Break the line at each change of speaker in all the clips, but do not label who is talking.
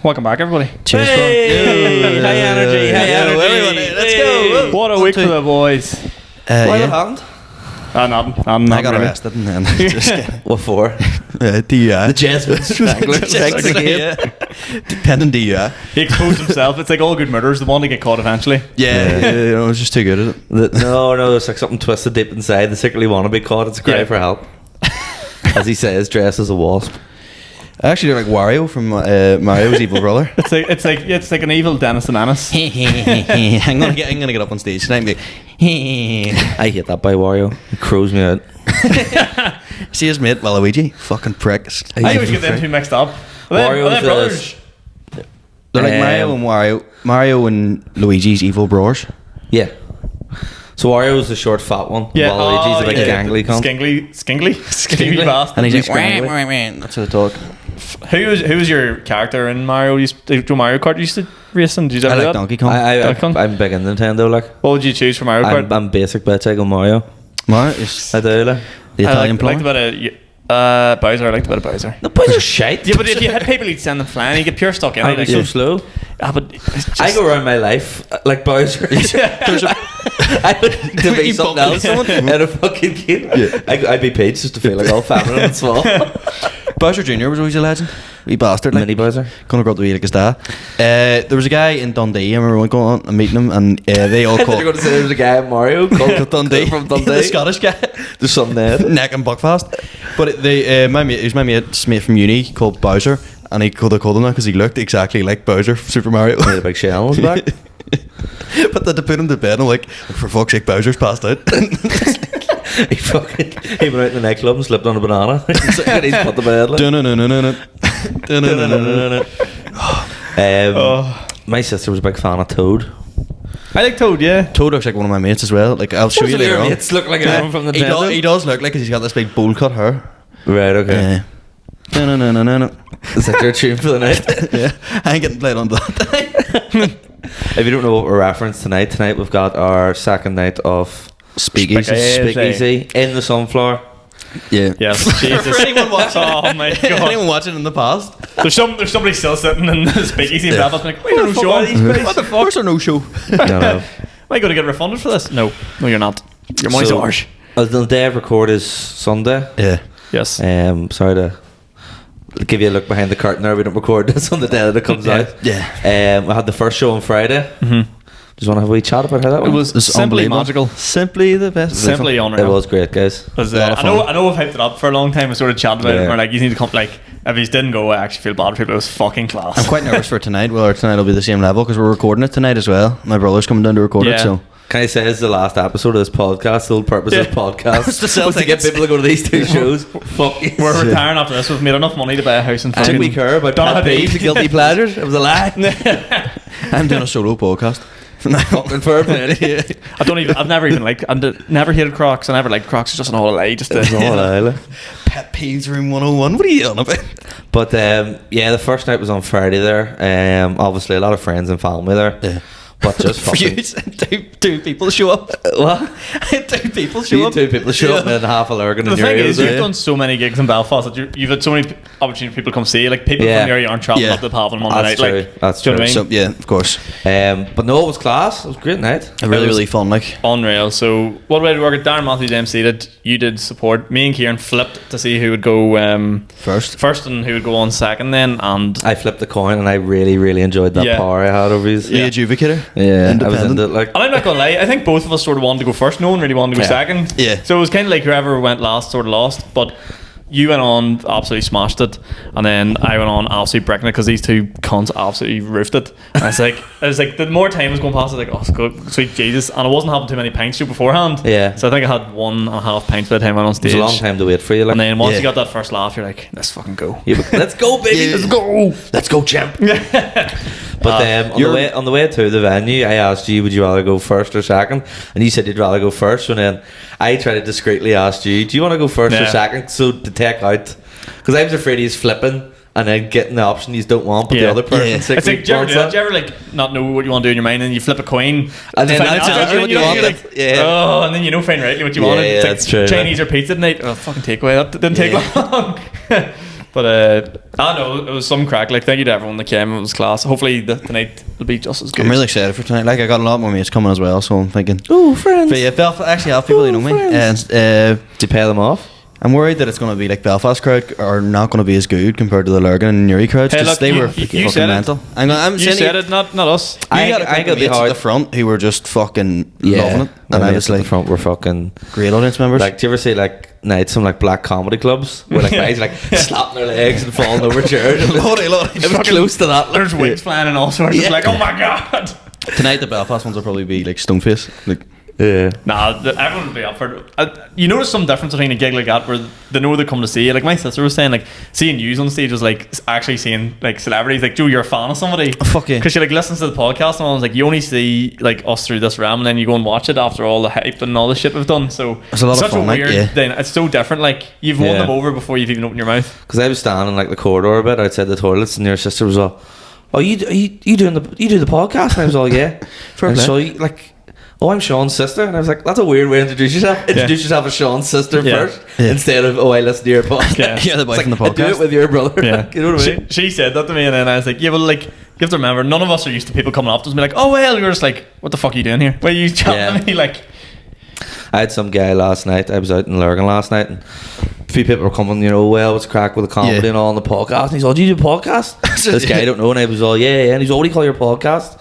Welcome back, everybody.
Cheers,
Hey, high energy, high energy.
Let's go.
What a week for the boys.
What
Yeah.
happened?
I
got arrested and then just
What for?
DUI.
The Jesuits. Strangler again.
Dependent DUI.
He exposed himself. It's like all good murders. The one to get caught eventually.
Yeah, I was just too good at it.
No, there's like something twisted deep inside. They secretly want to be caught. It's a cry for help. As he says, dressed as a wasp.
I actually do like Wario from Mario's evil brother.
It's like an evil Dennis the Menace.
I'm gonna get up on stage tonight and be.
I hate that by Wario. It crows me out.
See his mate Waluigi, fucking pricks.
I always get them two mixed up. Are they brothers?
They're like Mario and Luigi's evil brothers.
Yeah. So Wario's the short fat one.
Yeah.
Waluigi's a big gangly cunt.
Skingly bastard.
And he's like, that's how they talk.
Who was your character in Mario? Do Mario Kart used to racing? Did you
I
ever do
like
that?
Donkey Kong.
Donkey Kong?
I'm big in Nintendo. Like,
What would you choose for Mario Kart?
I'm basic bitch. I go Mario.
Mario is
I do. Like,
the Italian
I liked
plumber.
about Bowser. I liked about Bowser.
the boys are shite.
Yeah, but if you had people, you'd send them flying. You get pure stuck in
I'd be
it.
so slow.
But it's just,
I go around my life like Bowser. I would need to be something else in a fucking game.
Yeah.
I'd be Peach just to feel like all feminine and small.
Bowser Jr. was always a legend. Wee bastard. Like,
Mini Bowser.
gonna grow up to be like his dad. There was a guy in Dundee. I remember going on and meeting him, and they all
I thought you
called
were going to say there was a guy in Mario called
Dundee
from Dundee.
the Scottish guy.
There's something there.
Neck and Buckfast. But it was my mate's mate from uni called Bowser, and he called him that because he looked exactly like Bowser from Super Mario.
The big shell on his back.
But they had to put him to bed. I'm like, for fuck's sake, Bowser's passed out.
He went out in the nightclub and slipped on a banana. He's put the bed. Like. My sister was a big fan of Toad.
I like Toad, yeah.
Toad looks like one of my mates as well. Like, I'll show you later on.
Mates look like everyone from the Nintendo.
He does look like, because he's got this big bowl cut hair.
Right, okay.
Yeah.
Is that your tune for the night?
Yeah, I ain't getting played on that.
If you don't know what we're referencing tonight we've got our second night of Speakeasy in the Sunflower.
Yeah.
Yes. Jesus.
For anyone watching,
Oh my god.
anyone watching in the past,
There's somebody still sitting in the speakeasy in Belfast like, wait, no show. What the fuck?
Where's our no show?
No.
Am I going to get refunded for this? No, you're not. Your money's
So,
ours.
The day of record is Sunday.
Yeah.
Yes.
Sorry to give you a look behind the curtain there. We don't record this on the day that it comes out.
Yeah.
We had the first show on Friday.
Mm-hmm.
Just want to have a wee chat about how that
It
went?
was
It's
simply
unbelievable.
magical.
Simply the best.
Simply
It
unreal.
was great, guys.
I
lot of
know we've hyped it up for a long time. We sort of chatted about it.
Yeah.
We're like, you need to come. Like, if he didn't go, I actually feel bad for people. It was fucking class.
I'm quite nervous for tonight. Well, tonight will be the same level because we're recording it tonight as well. My brother's coming down to record
Yeah.
it, so.
Can I say it's the last episode of this podcast? The whole purpose of this podcast
It's to sell
was to get
tickets.
people to go to these two shows. Fuck you.
We're retiring after this. We've made enough money to buy a house in
Did
fucking.
we care about
Don't
pet
have
peeves,
to-
guilty pleasures? It was a lie.
I'm doing a solo podcast.
Fucking fair play.
I've never even liked. Never hated Crocs. I never liked Crocs. It's just an whole lie. Just
It was a whole lie, like.
Pet Peeves Room 101. What are you on about?
But yeah, the first night was on Friday there. Obviously, a lot of friends and family there.
Yeah.
But just
For you,
fucking.
two people show up.
What?
Two people show
You
up.
two people show up and half a lurgan
The
in your
thing is,
ears.
you've done so many gigs in Belfast that you've had so many opportunities for people to come see you. Like, people
Yeah.
from the area aren't travelling
Yeah.
up to the Pavilion Monday
That's
night.
true.
Like,
That's
do you know
true.
what I mean?
So, yeah, of course.
But no, it was class. It was a great night.
Really,
It was-
really fun. Like,
Unreal. So, what way did it work? Darren Matthews MC did. You did support. Me and Ciaran flipped to see who would go first and who would go on second then. And
I flipped the coin and I really, really enjoyed that
Yeah.
power I had over his.
the adjudicator.
Yeah, I was
Independent.
into it. Like,
I'm not gonna lie, I think both of us sort of wanted to go first. No one really wanted to go
Yeah.
second.
Yeah.
So it was kind of like whoever went last sort of lost. But you went on, absolutely smashed it, and then I went on absolutely breaking it because these two cunts absolutely roofed it. And I was like, the more time was going past, I was like, oh, good, sweet Jesus, and I wasn't having too many pints to beforehand.
Yeah.
So I think I had 1.5 pints by the time I went on
it
stage.
was a long time to wait for you. Like,
And then once
Yeah.
you got that first laugh, you're like, let's fucking go.
yeah, but let's go, baby.
Yeah.
Let's go. Let's go, champ. But on the way to the venue, I asked you, would you rather go first or second? And you said you'd rather go first. And then I tried to discreetly ask you, do you want to go first or
Yeah.
second? So to take out, because I was afraid he's flipping and then getting the option you don't want, but the
Yeah.
other person
Yeah.
It's like, do you ever do that? Do you ever like not know what you want to do in your mind and you flip a coin
And then
find
that's
out,
exactly
and
what
then
you want,
you're
like, yeah.
Oh, and then you know find rightly what you
Yeah,
wanted.
yeah,
It's like
that's true,
Chinese or pizza tonight. Oh, fucking takeaway. That didn't take long. But I know it was some crack. Like, thank you to everyone that came. It was class. Hopefully tonight will be just as good.
I'm really excited for tonight. Like, I got a lot more mates coming as well, so I'm thinking.
Oh, friends.
But yeah, Belfast actually have people who know me. And
Do you pay them off?
I'm worried that it's going to be like Belfast crowd are not going to be as good compared to the Lurgan and Newry crowds
Hey,
because
look,
they
you
were fucking
said it.
mental. I'm
You
saying
said it, not us.
I got
I
a
got
couple
the
of mates at
hard.
the front who were just fucking loving it, and I was
at the
like,
front, we're fucking
great audience members.
like. Do you ever see like nights in like black comedy clubs where like guys like slapping their legs and falling over chairs?
Lordy.
It was close to that.
There's wings flying and all sorts. It's
Yeah.
like, oh my god.
Tonight the Belfast ones will probably be like Stoneface. Like,
Yeah.
Nah, everyone will be up for it. You notice some difference between a gig like that where they know they come to see you. Like my sister was saying, like seeing you on stage was like actually seeing like celebrities. Like, Joe, you're a fan of somebody.
Oh, fuck yeah.
Because she like listens to the podcast and I was like, you only see like us through this realm, and then you go and watch it after all the hype and all the shit we've done. So
It's a lot of
such
fun,
a
like,
weird
yeah.
thing. It's so different. Like you've won
Yeah.
them over before you've even opened your mouth.
Because I was standing in like the corridor a bit outside the toilets, and your sister was all, "Oh, you do the podcast?" And I was all, "Yeah."
Fair
And
play.
so you, like, "Oh, I'm Sean's sister," and I was like, "That's a weird way to introduce yourself. Introduce yourself as Sean's sister
Yeah.
first
Yeah.
instead of oh, I listen to your podcast."
Yeah.
You're the boy
It's
from the
like, I do
podcast.
it with your brother.
Yeah.
You know what I mean?
She said that to me, and then I was like, yeah, well, like, you have to remember, none of us are used to people coming up to us and be like, oh, well, you're just like, what the fuck are you doing here? Why are you chatting
Yeah.
to me? Like,
I had some guy last night. I was out in Lurgan last night, and a few people were coming. You know, well, what's crack with the comedy
Yeah.
and all on the podcast? And he's all, "Do you do a podcast?" This guy I don't know, and I was all, "Yeah." And he's all, "What do you call your podcast?"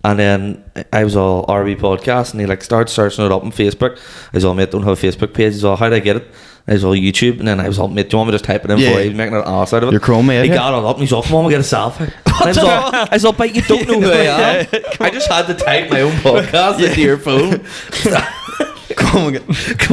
And then I was all, "RB podcast," and he like started searching it up on Facebook. I was all, "Mate, don't have a Facebook page." He's all, "How do I get it?" And I was all, "YouTube." And then I was all, "Mate, do you want me to just type it in
Yeah.
for you?" He's making an ass out of it.
Your Chrome mate,
He
yeah.
got it up and he's all, "Come on, we'll get a selfie." And I was all, "But you don't know who I am." I just had to type my own podcast into your phone. Come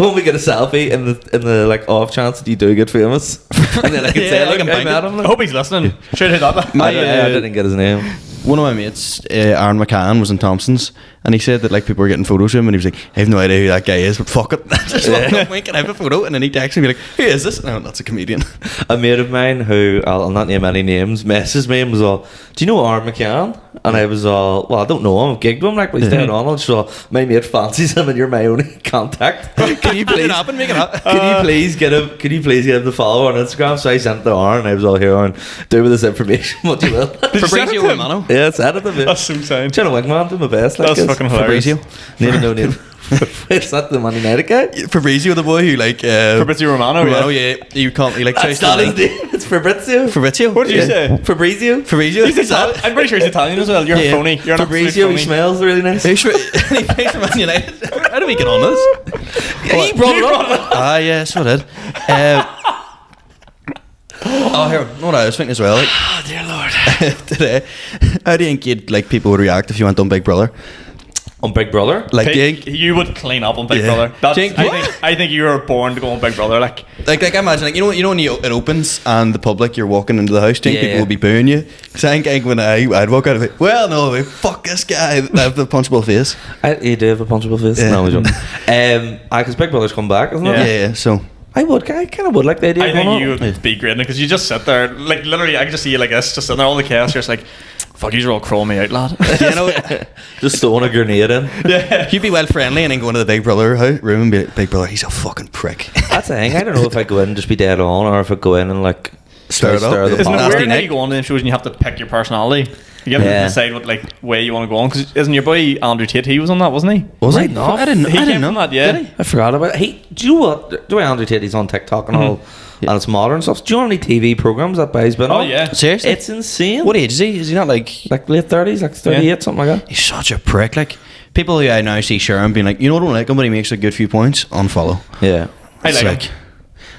on, we get a selfie in the like off chance that you do get famous, and then I can
Yeah,
say,
I
"Look,
can
I
bank
met
it.
him."
I hope he's listening. Should hit that.
My,
I didn't get his name.
one of my mates, Aaron McCann, was in Thompson's, and he said that like people were getting photos of him, and he was like, "I have no idea who that guy is, but fuck it." Just wink and I have a photo, and then he texted me like, "Who is this?" And I went, "That's a comedian."
A mate of mine who I'll not name any names messaged me and was all, "Do you know Aaron McCann?" And I was all, "Well, I don't know him. I've gigged with him, like, but he's dead on." And so my mate fancies him, and you're my only contact. Can you please
Make it happen.
Can you please get him? Can you please get him to follow on Instagram? So I sent it to Aaron, and I was all, "Here, Aaron, do with this information what you will."
Fabrizio Romano.
Yeah, send it to me.
That's so sound.
Trying to wingman, do my best. Like
That's
this.
fucking hilarious.
Fabrizio.
Name no name. Is that the Man United guy?
Fabrizio, the boy who like
Fabrizio Romano,
yeah. You can't. He like
That's
tries
not
to
his
like,
name. It's Fabrizio.
Fabrizio.
What did you say?
Fabrizio.
Fabrizio.
He's Italian. I'm pretty sure he's Italian as well. You're a
Yeah.
phony. You're an absolute
Fabrizio. He
phony.
smells really nice.
He plays for Man United. How do we get on this?
Yeah, he brought it up.
Ah, yeah, so I did. Oh, here, know what I was thinking as well. Like,
Oh dear Lord.
today, how do you think you'd, like, people would react if you went on Big Brother?
On Big Brother.
Like, do you
Pig,
think,
you would clean up on Big
Yeah.
Brother. That's,
Jink,
I think you were born to go on Big Brother. Like,
like I imagine, like, you know when it opens and the public, you're walking into the house, do you think
Yeah,
people
yeah.
will be booing you? Because I think when I'd walk out of it, well, no, like, fuck this guy, I have the punchable face.
You do have a punchable face.
Yeah.
No, we don't. Because Big Brother's come back, isn't it?
Yeah.
Yeah, so.
I kind of would like the idea.
I
of going
think
on.
you would be great in it because you just sit there, like literally, I can just see you like this, just sitting there, all the chaos. You're just like, fuck, you're all crawl me out, lad.
You know,
Just throwing a grenade in.
Yeah.
you'd be well friendly and then go into the Big Brother room and be like, Big Brother, he's a fucking prick.
That's the thing. I don't know if I go in and just be dead on, or if I go in and like
Stir it up.
the
Isn't
Isn't it
pot.
Nasty
weird how
Nick.
you go on them shows and you have to pick your personality? You have
Yeah.
to decide what like way you want to go on. Because isn't your boy Andrew Tate? He was on that, wasn't he?
Was
Right,
I not?
I didn't
He came
know.
from that, yeah.
Did he?
I forgot about it. Hey, do you know what? Do I Andrew Tate? He's on TikTok and all, and it's modern stuff. Do you know any TV programs that guy's been
Oh
on?
yeah.
Seriously?
It's insane.
What age is he? Is he not like...
Like late 30s, like 38,
Yeah.
something like that.
He's such a prick. Like, people who I now see Sharon being like, you know what I don't like him, but he makes a good few points, unfollow.
Yeah.
I like
It's
him.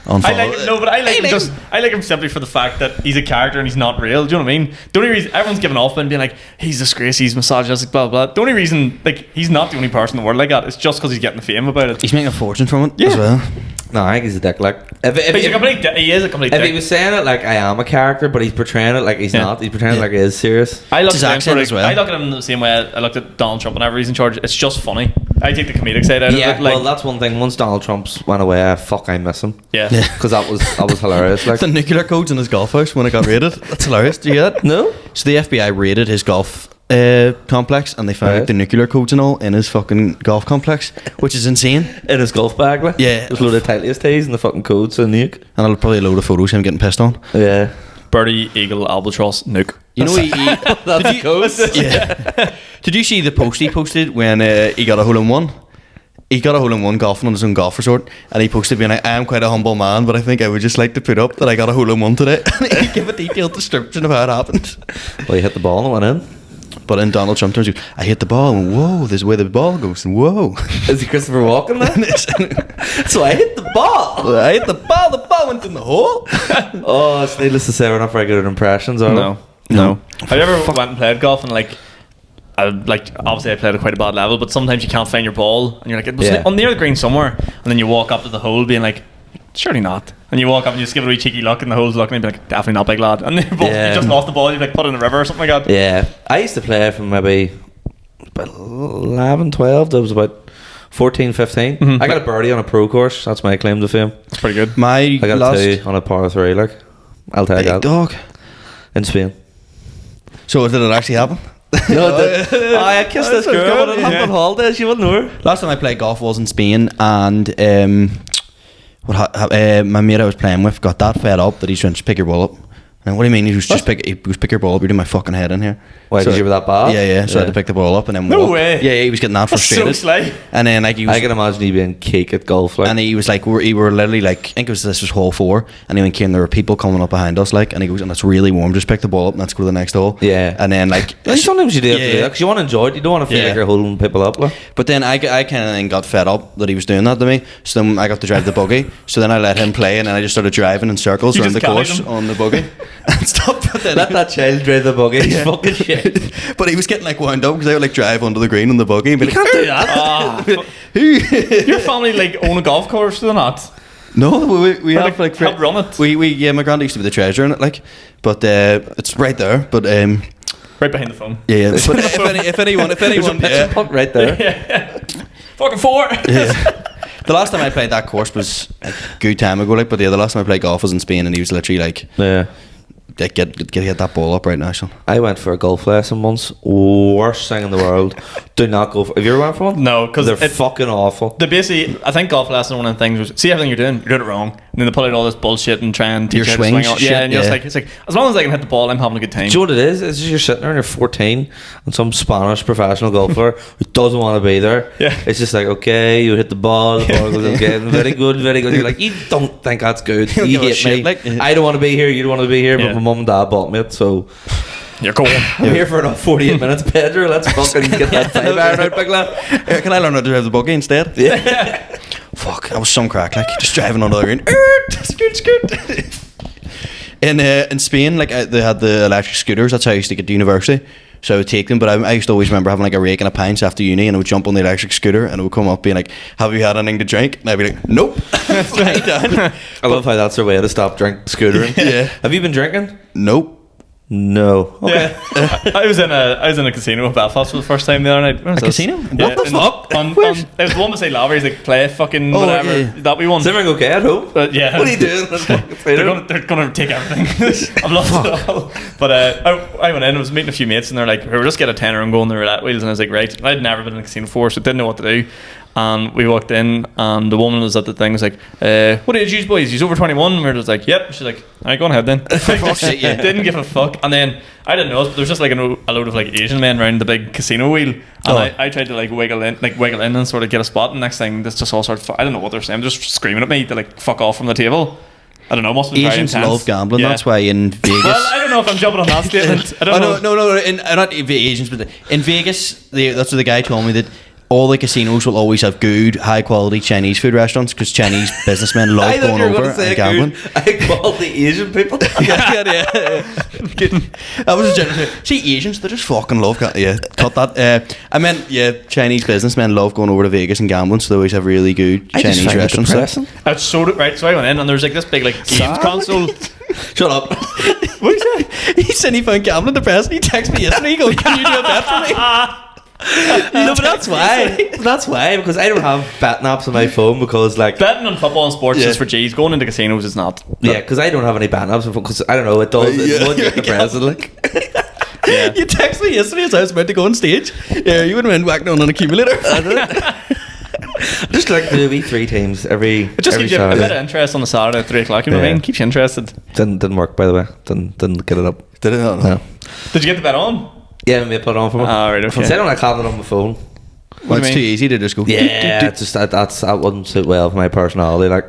unfollow.
I like no, but I like him just. I like him simply for the fact that he's a character and he's not real. Do you know what I mean? The only reason everyone's giving off and being like, he's disgrace, he's misogynistic, blah blah. The only reason, like, he's not the only person in the world like that. It's just because he's getting the fame about it.
He's making a fortune from it as well.
No, I think he's a dick. Like, if
He's a complete. He is a complete.
if he
dick.
was saying it like I am a character, but he's portraying it like he's
Yeah.
not. He's portraying it
Yeah.
like he is serious.
I look
It's his
at him
accent
sort of,
as well.
I look at him the same way I looked at Donald Trump whenever he's in charge. It's just funny. I take the comedic side out
Yeah,
of it. Like,
well, that's one thing. Once Donald Trump's went away, I miss him.
yeah.
Because that was hilarious. Like,
The nuclear codes in his golf house when it got raided. That's hilarious. Do you hear that?
no,
So the FBI raided his golf complex, and they found
Right.
like, the nuclear codes and all in his fucking golf complex, which is insane.
In his golf bag, like.
Yeah.
There's a load of Titleist tees and the fucking codes and nuke.
And I'll probably a load of photos of him getting pissed on.
Yeah.
Birdie, eagle, albatross, nuke.
You know,
That's the codes.
yeah. Did you see the post he posted when he got a hole in one? He got a hole in one golfing on his own golf resort, and he posted being like, I am quite a humble man, but I think I would just like to put up that I got a hole in one today. And he gave a detailed description of how it happened.
Well, you hit the ball and it went in.
But in Donald Trump terms, he goes, I hit the ball, and whoa, this is where the ball goes, and whoa.
Is he Christopher Walken then? So I hit the ball.
I hit the ball went in the hole.
Oh, it's needless to say, we're not very good at impressions, are we?
No. Have you ever went and played golf and like obviously I played at quite a bad level, but sometimes you can't find your ball and you're like, it was on near the green somewhere, and then you walk up to the hole being like, surely not, and you walk up and you just give it a wee cheeky look and the hole's looking and you'd be like, definitely not, big lad, and then you just lost the ball, you like put it in the river or something like that.
Yeah. I used to play from maybe about 11, 12, that was about 14, 15. I got a birdie on a pro course, that's my claim to fame.
It's pretty good.
I got a 2 on a par 3, like, I'll tell you that.
Dog.
In Spain.
So did it actually happen?
No, I kissed this girl when it happened on holidays. You wouldn't know her.
Last time I played golf was in Spain, and my mate I was playing with got that fed up that he's trying to pick your ball up. And what do you mean? He was pick your ball up. You're doing my fucking head in here.
Why,
so,
did you have that bad?
Yeah. So I had to pick the ball up and then
No
walk.
way.
Yeah, he was getting that frustrated.
So sly.
And then like he was,
I can imagine you being cake at golf, like.
and he was like, we were literally like, I think this was hole 4, and he came, there were people coming up behind us, like, and he goes, and it's really warm, just pick the ball up and let's go to the next hole.
Yeah.
And then like,
And sometimes you do have to do that because you want to enjoy it. You don't want to feel like you're holding people up, like.
but then I kind of then got fed up that he was doing that to me, so then I got to drive the buggy, so then I let him play, and then I just started driving in circles
You
around the
just carried
course
him?
on the buggy and stuff. But then
Let that child drive the buggy. He's fucking shit.
But he was getting like wound up because I would like drive under the green on the buggy and be
You
like,
can't do that.
Your family like own a golf course, do they not?
no, we
Or,
have like
help run it.
we my granddad used to be the treasurer in it, like, but it's right there. But
Right behind the phone.
yeah. But if anyone,
There's a pitching puck right there.
Fucking 4.
the last time I played that course was a good time ago, like. But the last time I played golf was in Spain, and he was literally like,
Yeah.
get that ball up right now, son.
I went for a golf lesson once. Worst thing in the world. Do not go for. Have you ever went for one?
No, because
They're fucking awful.
The basically, I think golf lesson, one of the things was see everything you're doing it wrong, and then they pull out all this bullshit and try and teach
Your
you how to
swing
swing out.
shit,
Yeah, and you're
yeah.
just like, it's like as long as I can hit the ball, I'm having a good time.
Do you know what it is? It's just you're sitting there and you're 14 and some Spanish professional golfer who doesn't want to be there.
Yeah.
It's just like, okay, you hit the ball goes again. Very good, very good. You're like, you don't think that's good.
You
You
don't give a
hate me.
shit, like-
I don't want to be here. You don't want to be here.
Yeah.
But my mum and dad bought me it. So
You're going.
I'm here for another 48 minutes, Pedro. Let's fucking get that 5 iron out, big lad.
Can I learn how to drive the buggy instead?
Yeah.
Fuck, that was some crack, like just driving under the green. Scoot. In Spain, like they had the electric scooters. That's how I used to get to university. So I would take them, but I used to always remember having like a rake and a pints after uni, and I would jump on the electric scooter, and it would come up being like, "Have you had anything to drink?" And I'd be like, "Nope." Fly down.
I love how that's their way to stop scootering.
Yeah.
Have you been drinking?
Nope.
No. Okay.
Yeah. I was in a casino in Belfast for the first time the other night. When was
A
this?
casino?
Yeah,
What the fuck?
On, it was one beside Lavery's like play fucking
Oh,
whatever
yeah.
that we won.
Is everything okay at home?
But yeah,
What are you doing?
they're gonna take everything. I've lost it all. But I went in. I was meeting a few mates, and they're like, "We'll just get a tenner and go on the roulette wheels." And I was like, "Right." I'd never been in a casino before, so didn't know what to do. And we walked in, and the woman was at the thing. Was like, "What age you boys? You're over 21." And we were just like, "Yep." She's like, "All right, go on ahead then." Didn't give a fuck. And then I didn't know, but there was just like a load of like Asian men around the big casino wheel, and I tried to like wiggle in and sort of get a spot. And next thing, this just all started. I don't know what they're saying. Just screaming at me to like fuck off from the table. I don't know. Must have been
Asians
very intense.
love gambling.
Yeah.
That's why in Vegas.
Well, I don't know if I'm jumping on that statement. I don't know.
No. Not Asians, but in Vegas, that's what the guy told me, that all the casinos will always have good, high quality Chinese food restaurants because Chinese businessmen love going over and gambling.
I called the Asian people.
yeah. That was a general. See, Asians, they just fucking love. Cut that. I meant, Chinese businessmen love going over to Vegas and gambling, so they always have really good Chinese restaurants.
It's so right. So I went in, and there's like this big like games console.
Shut up.
What did you say? He said he found gambling depressing. He texted me yesterday. He goes, "Can you do a bet for me?"
No, but that's why. That's why, because I don't have betting apps on my phone because like
Betting on football and sports is for G's. Going into casinos is not.
yeah, because I don't have any betting apps because I don't know, it does it would get depressing like.
Yeah.
You texted me yesterday as I was about to go on stage. Yeah, you would have been whacking on an accumulator.
Just like the wee 3 times every.
It just
every
gives you a
Saturday.
bit of interest on the Saturday at 3 o'clock. You know what I
Yeah.
mean? Keeps you interested.
Didn't work, by the way. Didn't get it up.
Did it not?
No.
Did you get the bet on?
Yeah, mate, put it on for me.
Ah, right, okay.
I don't like having it on my phone.
Well,
do
it's
you
too
mean?
easy to just go.
Yeah, it's just that wouldn't suit well with my personality. Like,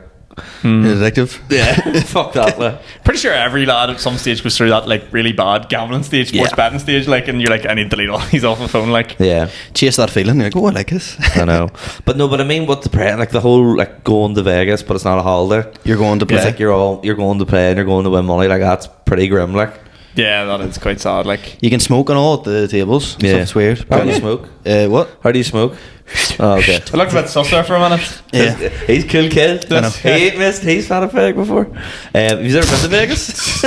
Addictive.
yeah, fuck that. Like.
Pretty sure every lad at some stage goes through that like really bad gambling stage, sports
Yeah.
betting stage, like, and you're like, I need to delete all these off my phone, like.
Yeah,
Chase that feeling. You're like, oh, I like this.
I know. But I mean, what the play, like the whole like going to Vegas, but it's not a holiday.
You're going to play.
It's like you're going to play and you're going to win money. Like that's pretty grim. Like,
Yeah, that is quite sad. Like,
You can smoke and all at the tables.
yeah,
It's weird.
How do you smoke?
What?
How do you smoke? Oh, okay.
I looked a bit sus there for a minute.
Yeah.
He's cool kid.
I know.
He ain't missed. He's had a fag before. Have you ever been to Vegas?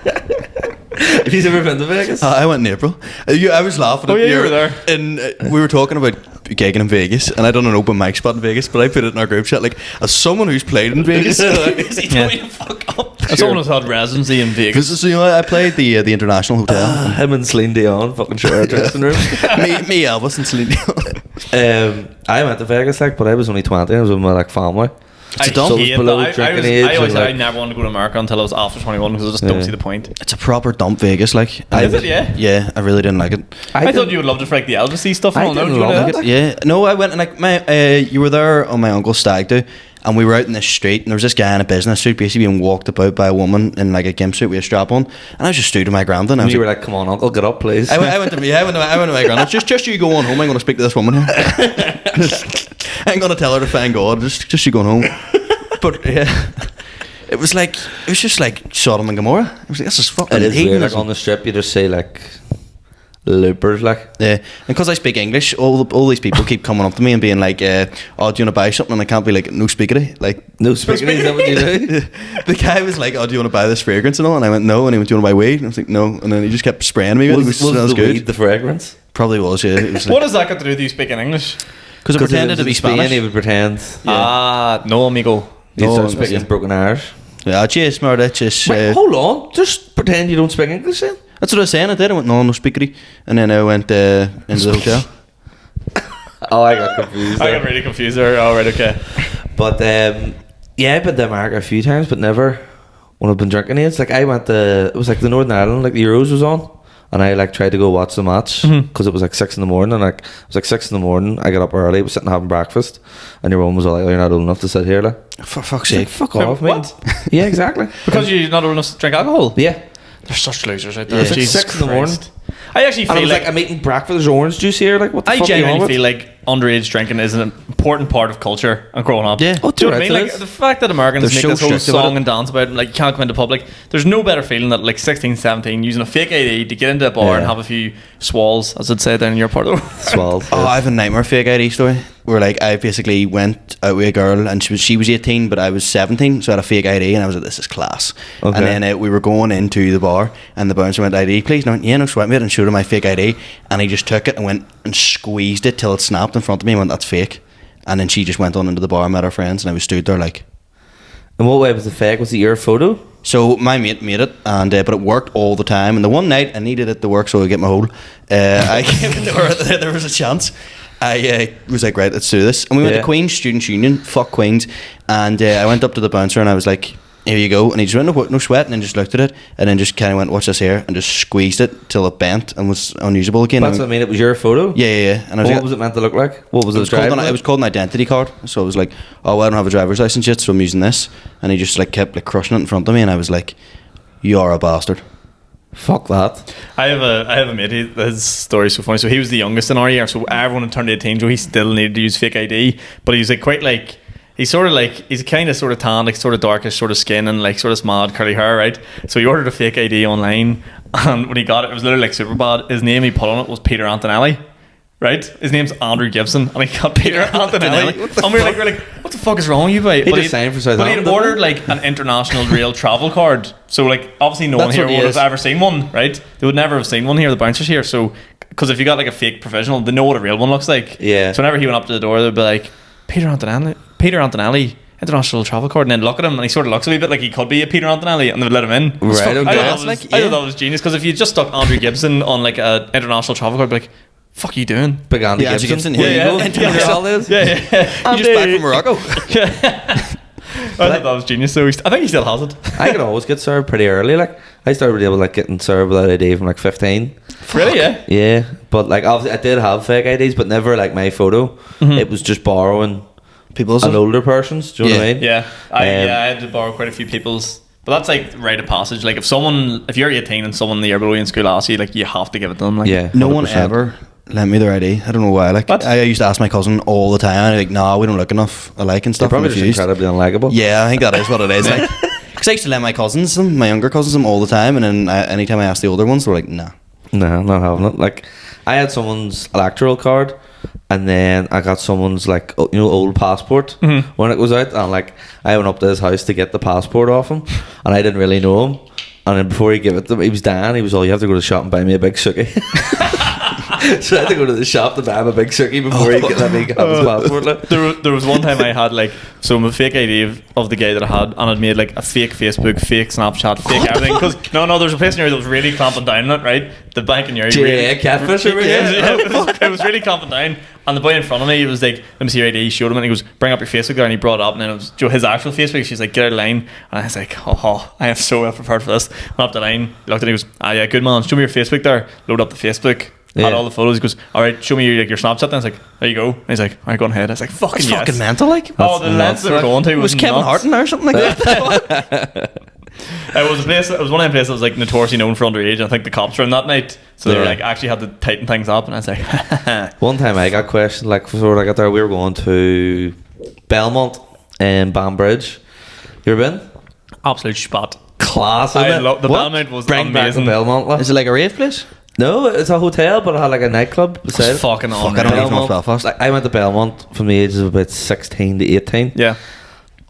Have you ever been to Vegas?
I went in April. I was laughing.
Oh,
at
yeah, you were there.
And we were talking about gigging in Vegas, and I done an open mic spot in Vegas, but I put it in our group chat like, as someone who's played in Vegas, is he
Yeah.
told me to fuck up.
As someone who's had residency in Vegas.
Because I played the International Hotel.
Him and Celine Dion fucking share our dressing room.
me, Elvis, and Celine Dion.
I went to Vegas like, but I was only 20. I was with my like family.
It's a dump.
So it was
hate
below
that. I
drinking
was-
age
I always
and,
said I
like-
never wanted to go to America until I was after 21 because I just don't
Yeah.
see the point.
It's a proper dump, Vegas. Like,
Is it? Yeah.
Yeah, I really didn't like it.
I thought you would love to for like the Elvis-y stuff.
I
and all. No,
didn't
do you
love
wanna-
it.
Yeah, no, I went and like you were there on my uncle's stag do, and we were out in the street, and there was this guy in a business suit basically being walked about by a woman in like a gimp suit with a strap on, and I was just stood to my ground, and I was
You were
like,
like, "Come on, uncle, get up, please."
I went to my ground. Just you go on home. I'm going to speak to this woman here. I ain't going to tell her to thank God. Just you going home. But yeah, it was just like Sodom and Gomorrah. It was like, this is fucking
It is weird. Like
hedonism.
on the strip, you just say like loopers, like.
Yeah, and because I speak English, all these people keep coming up to me and being like, "Oh, do you want to buy something?" And I can't be like, "No speakery." Like,
No speaking. Is that what you do?
the guy was like, "Oh, do you want to buy this fragrance and all?" And I went, "No." And he went, "Do you want to buy weed?" And I was like, "No." And then he just kept spraying me.
Was
It
the
smells good.
weed the fragrance?
Probably was. Yeah, it was
What has that got to do with you speaking English?
because it
Because
pretended to be
Spain,
Spanish.
he would pretend.
Ah, no, amigo.
He
No,
started speaking
yeah.
broken Irish.
Yeah, cheers, Meredith.
Wait, hold on. Just pretend you don't speak English then.
That's what I was saying. I did. I went, no speakery, and then I went into the hotel.
Oh, I got confused.
I
there.
got really confused there. All right, okay.
But yeah, I've been to America a few times, but never when I've been drinking it. It's like I went to, it was like the Northern Ireland, like the Euros was on, and I like tried to go watch the match because it was like 6 a.m. and like it was like 6 a.m. I got up early, was sitting having breakfast, and your mum was all like, "Oh, you're not old enough to sit here." Like,
For fuck's
like,
sake.
fuck
Wait,
off, mate.
what?
Yeah, exactly.
Because you're not old enough to drink alcohol.
Yeah.
They're such losers out there.
Yeah. It's
like
Jesus
6 in the morning.
Christ. I actually
And I
feel
was
like,
like, I'm eating breakfast, there's orange juice here. Like, what the
I
fuck are you on
genuinely
with?
feel like underage drinking is an important part of culture and growing up.
Yeah.
Oh,
Do you know what I
right,
mean?
it
Like
is.
the fact that Americans
They're
make
so
this whole
strict about
song
it.
and dance about it, like you can't go into public. There's no better feeling than like 16, 17 using a fake ID to get into a bar
Yeah.
and have a few swalls, as I'd say down in your part of the world.
Swallows.
Oh, I have a nightmare fake ID story where like I basically went out with a girl and she was 18 but I was 17, so I had a fake ID and I was like, this is class.
Okay.
And then we were going into the bar and the bouncer went, "ID please." And I went, "Yeah, no sweat mate," and showed him my fake ID, and he just took it and went and squeezed it till it snapped in front of me and went, "That's fake." And then she just went on into the bar and met her friends, and I was stood there like.
In what way was the fake? Was it your photo?
So my mate made it, and but it worked all the time. And the one night I needed it to work, so I get my hole. I came into her. There was a chance. I was like, right, let's do this. And we went
Yeah.
to Queen's Students' Union. Fuck Queen's. And I went up to the bouncer and I was like, "Here you go." And he just went, "No sweat," and then just looked at it, and then just kind of went, "What's this here?" and just squeezed it till it bent and was unusable again.
That's what I mean. It was your photo.
Yeah. And I was
What
like,
was it meant to look like? What was
it
it?
was, called
driving
an, it
like?
was called an identity card. So I was like, "Oh, well, I don't have a driver's license yet, so I'm using this." And he just like kept like crushing it in front of me, and I was like, "You're a bastard."
Fuck that.
I have a mate. His story's so funny. So he was the youngest in our year. So everyone had turned 18. So he still needed to use fake ID, but he was like quite like. He's sort of like, he's kind of sort of tan, like sort of darkish sort of skin and like sort of mad curly hair, right? So he ordered a fake ID online, and when he got it, it was literally like super bad. His name he put on it was Peter Antonelli, right? His name's Andrew Gibson, and he got Peter Antonelli.
What the
And we were like, what the fuck is wrong with you, boy?
He just signed for
But he
Southampton,
had ordered
didn't
like an international rail travel card. So like obviously no one
That's
here
what he
would
is.
have ever seen one, right? They would never have seen one here, the bouncers here. So because if you got like a fake provisional, they know what a real one looks like.
Yeah.
So whenever he went up to the door, they'd be like, Peter Antonelli, international travel card, and then look at him, and he sort of looks a wee bit like he could be a Peter Antonelli, and they would let him in.
Right, okay.
I thought that was genius, because if you just stuck Andrew Gibson on like an international travel card, I'd be like, fuck you doing?
Big Andy
Yeah,
Gibson.
Gibson,
Here you go.
yeah.
International is.
Yeah.
You just back from Morocco.
I thought that was genius. So I think he still has it.
I could always get served pretty early. Like I started able like getting served without ID from like 15.
Really? Yeah.
Yeah, but like obviously I did have fake IDs, but never like my photo. It was just borrowing
People's.
an older person's. Do you know what I mean?
Yeah. I had to borrow quite a few people's. But that's like rite of passage. Like if you're 18 and someone in the year below you in school asks you, like you have to give it to them. Like,
Yeah.
No one
100%.
ever lent me their ID. I don't know why. Like
What?
I used to ask my cousin all the time. And like, nah, we don't look enough alike and
They're
stuff.
probably
I'm
just
confused.
incredibly unlikable.
Yeah, I think that is what it is. Like, because I used to lend my cousins them, my younger cousins them all the time, and then anytime I asked the older ones, they were like, nah.
No, I'm not having it. Like I had someone's electoral card, and then I got someone's like old passport when it was out, and like I went up to his house to get the passport off him, and I didn't really know him. And then before he gave it to me, he was Dan. He was all, you have to go to the shop and buy me a big sookie. So I had to go to the shop to buy him a big sookie before he could let me have his passport. Like.
There was one time I had like a fake ID of the guy that I had, and I'd made like a fake Facebook, fake Snapchat, fake everything. Because no, there's a place in Uri that was really clamping down on it, right? The bank in Uri.
Yeah, catfish over here.
It was really clamping down. And the boy in front of me, he was like, let me see your ID. He showed him, and he goes, bring up your Facebook there, and he brought it up, and then it was his actual Facebook. She's like, get out of line. And I was like, oh, I am so well prepared for this. Went up the line, he looked at it, he goes, yeah, good man, show me your Facebook there. Load up the Facebook.
Yeah.
Had all the photos. He goes, all right, show me your Snapchat. Then I was like, there you go. And he's like, all right, go on ahead. I was like, fucking
It's
yes.
fucking mental, like.
Oh, the lengths they were going to
Was Kevin Hart in there or something like that?
It was a place. It was one of them places that was like notoriously known for underage. And I think the cops were in that night, so they were
Yeah.
like actually had to tighten things up. And I was like,
One time I got questioned, like before I got there, we were going to Belmont and Banbridge. You ever been?
absolute spot.
Class,
I
isn't it?
love the
What?
Belmont was
Bring back the
amazing.
Belmont. Like.
Is it like a rave place?
No, it's a hotel, but it had like a nightclub beside it.
Fucking on.
I don't even know Belfast.
Like, I went to Belmont from the ages of about 16 to 18.
Yeah.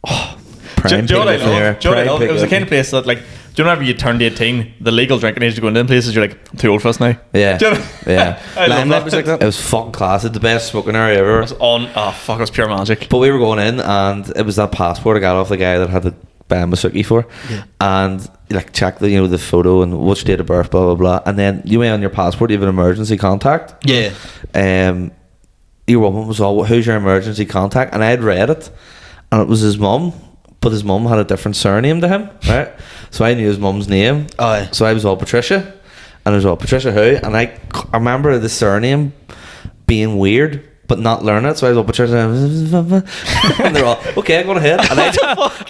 Prime
Do you know what I
pickup from there.
love? Do you know what I
Prime
love? It was the
pickup.
kind of place that like. Do you know whenever you turned 18, the legal drinking age to go into them places, you're like, I'm too old for this now.
Yeah.
Do you know?
Yeah.
I love
Limelight
that.
was like that.
It was fucking class. It's the best smoking area ever.
It was on. Oh fuck! It was pure magic.
But we were going in, and it was that passport I got off the guy that had the Masuki for, and like check the the photo and which date of birth, blah blah blah, and then you went on your passport, you have an emergency contact.
Yeah.
Your woman was all, who's your emergency contact? And I had read it, and it was his mum, but his mum had a different surname to him, right? So I knew his mum's name.
Oh, yeah.
So I was all Patricia, and I was all Patricia who, and I remember the surname being weird, but not learning it. So I was all Patricia, and they're all okay. Go ahead, and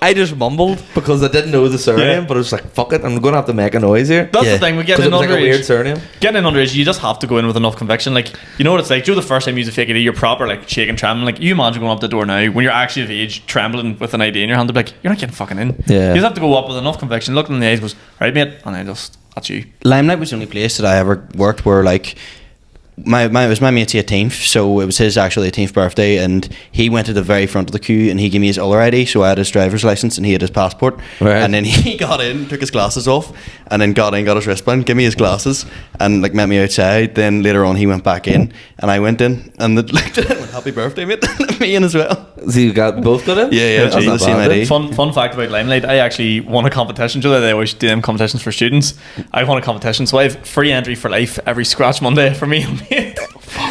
I just mumbled because I didn't know the surname,
Yeah.
but I was like, fuck it, I'm gonna have to make a noise here.
That's
Yeah.
the thing. We get
Because
in
it was like a weird
underage.
surname.
Getting in underage, you just have to go in with enough conviction. Like, you know what it's like? Do you know the first time you use a fake ID, you're proper like shaking, trembling. Like, you imagine going up the door now when you're actually of age, trembling with an ID in your hand. To be like, you're not getting fucking in.
Yeah.
You just have to go up with enough conviction, look in the eyes, goes, right, mate, and then just that's you.
Limelight was the only place that I ever worked where like it was my mate's 18th, so it was his actual 18th birthday, and he went to the very front of the queue and he gave me his other ID, so I had his driver's license and he had his passport.
Right.
And then he got in, took his glasses off, and then got in, got his wristband, gave me his glasses, and like met me outside. Then later on he went back in and I went in, and like went, happy birthday mate. Me in as well.
So you got both got it?
Yeah,
That's
the
not
same
bad,
ID.
Fun fact about Limelight, I actually won a competition. Do you know they always do them competitions for students? I won a competition, so I have free entry for life every Scratch Monday for me and mate.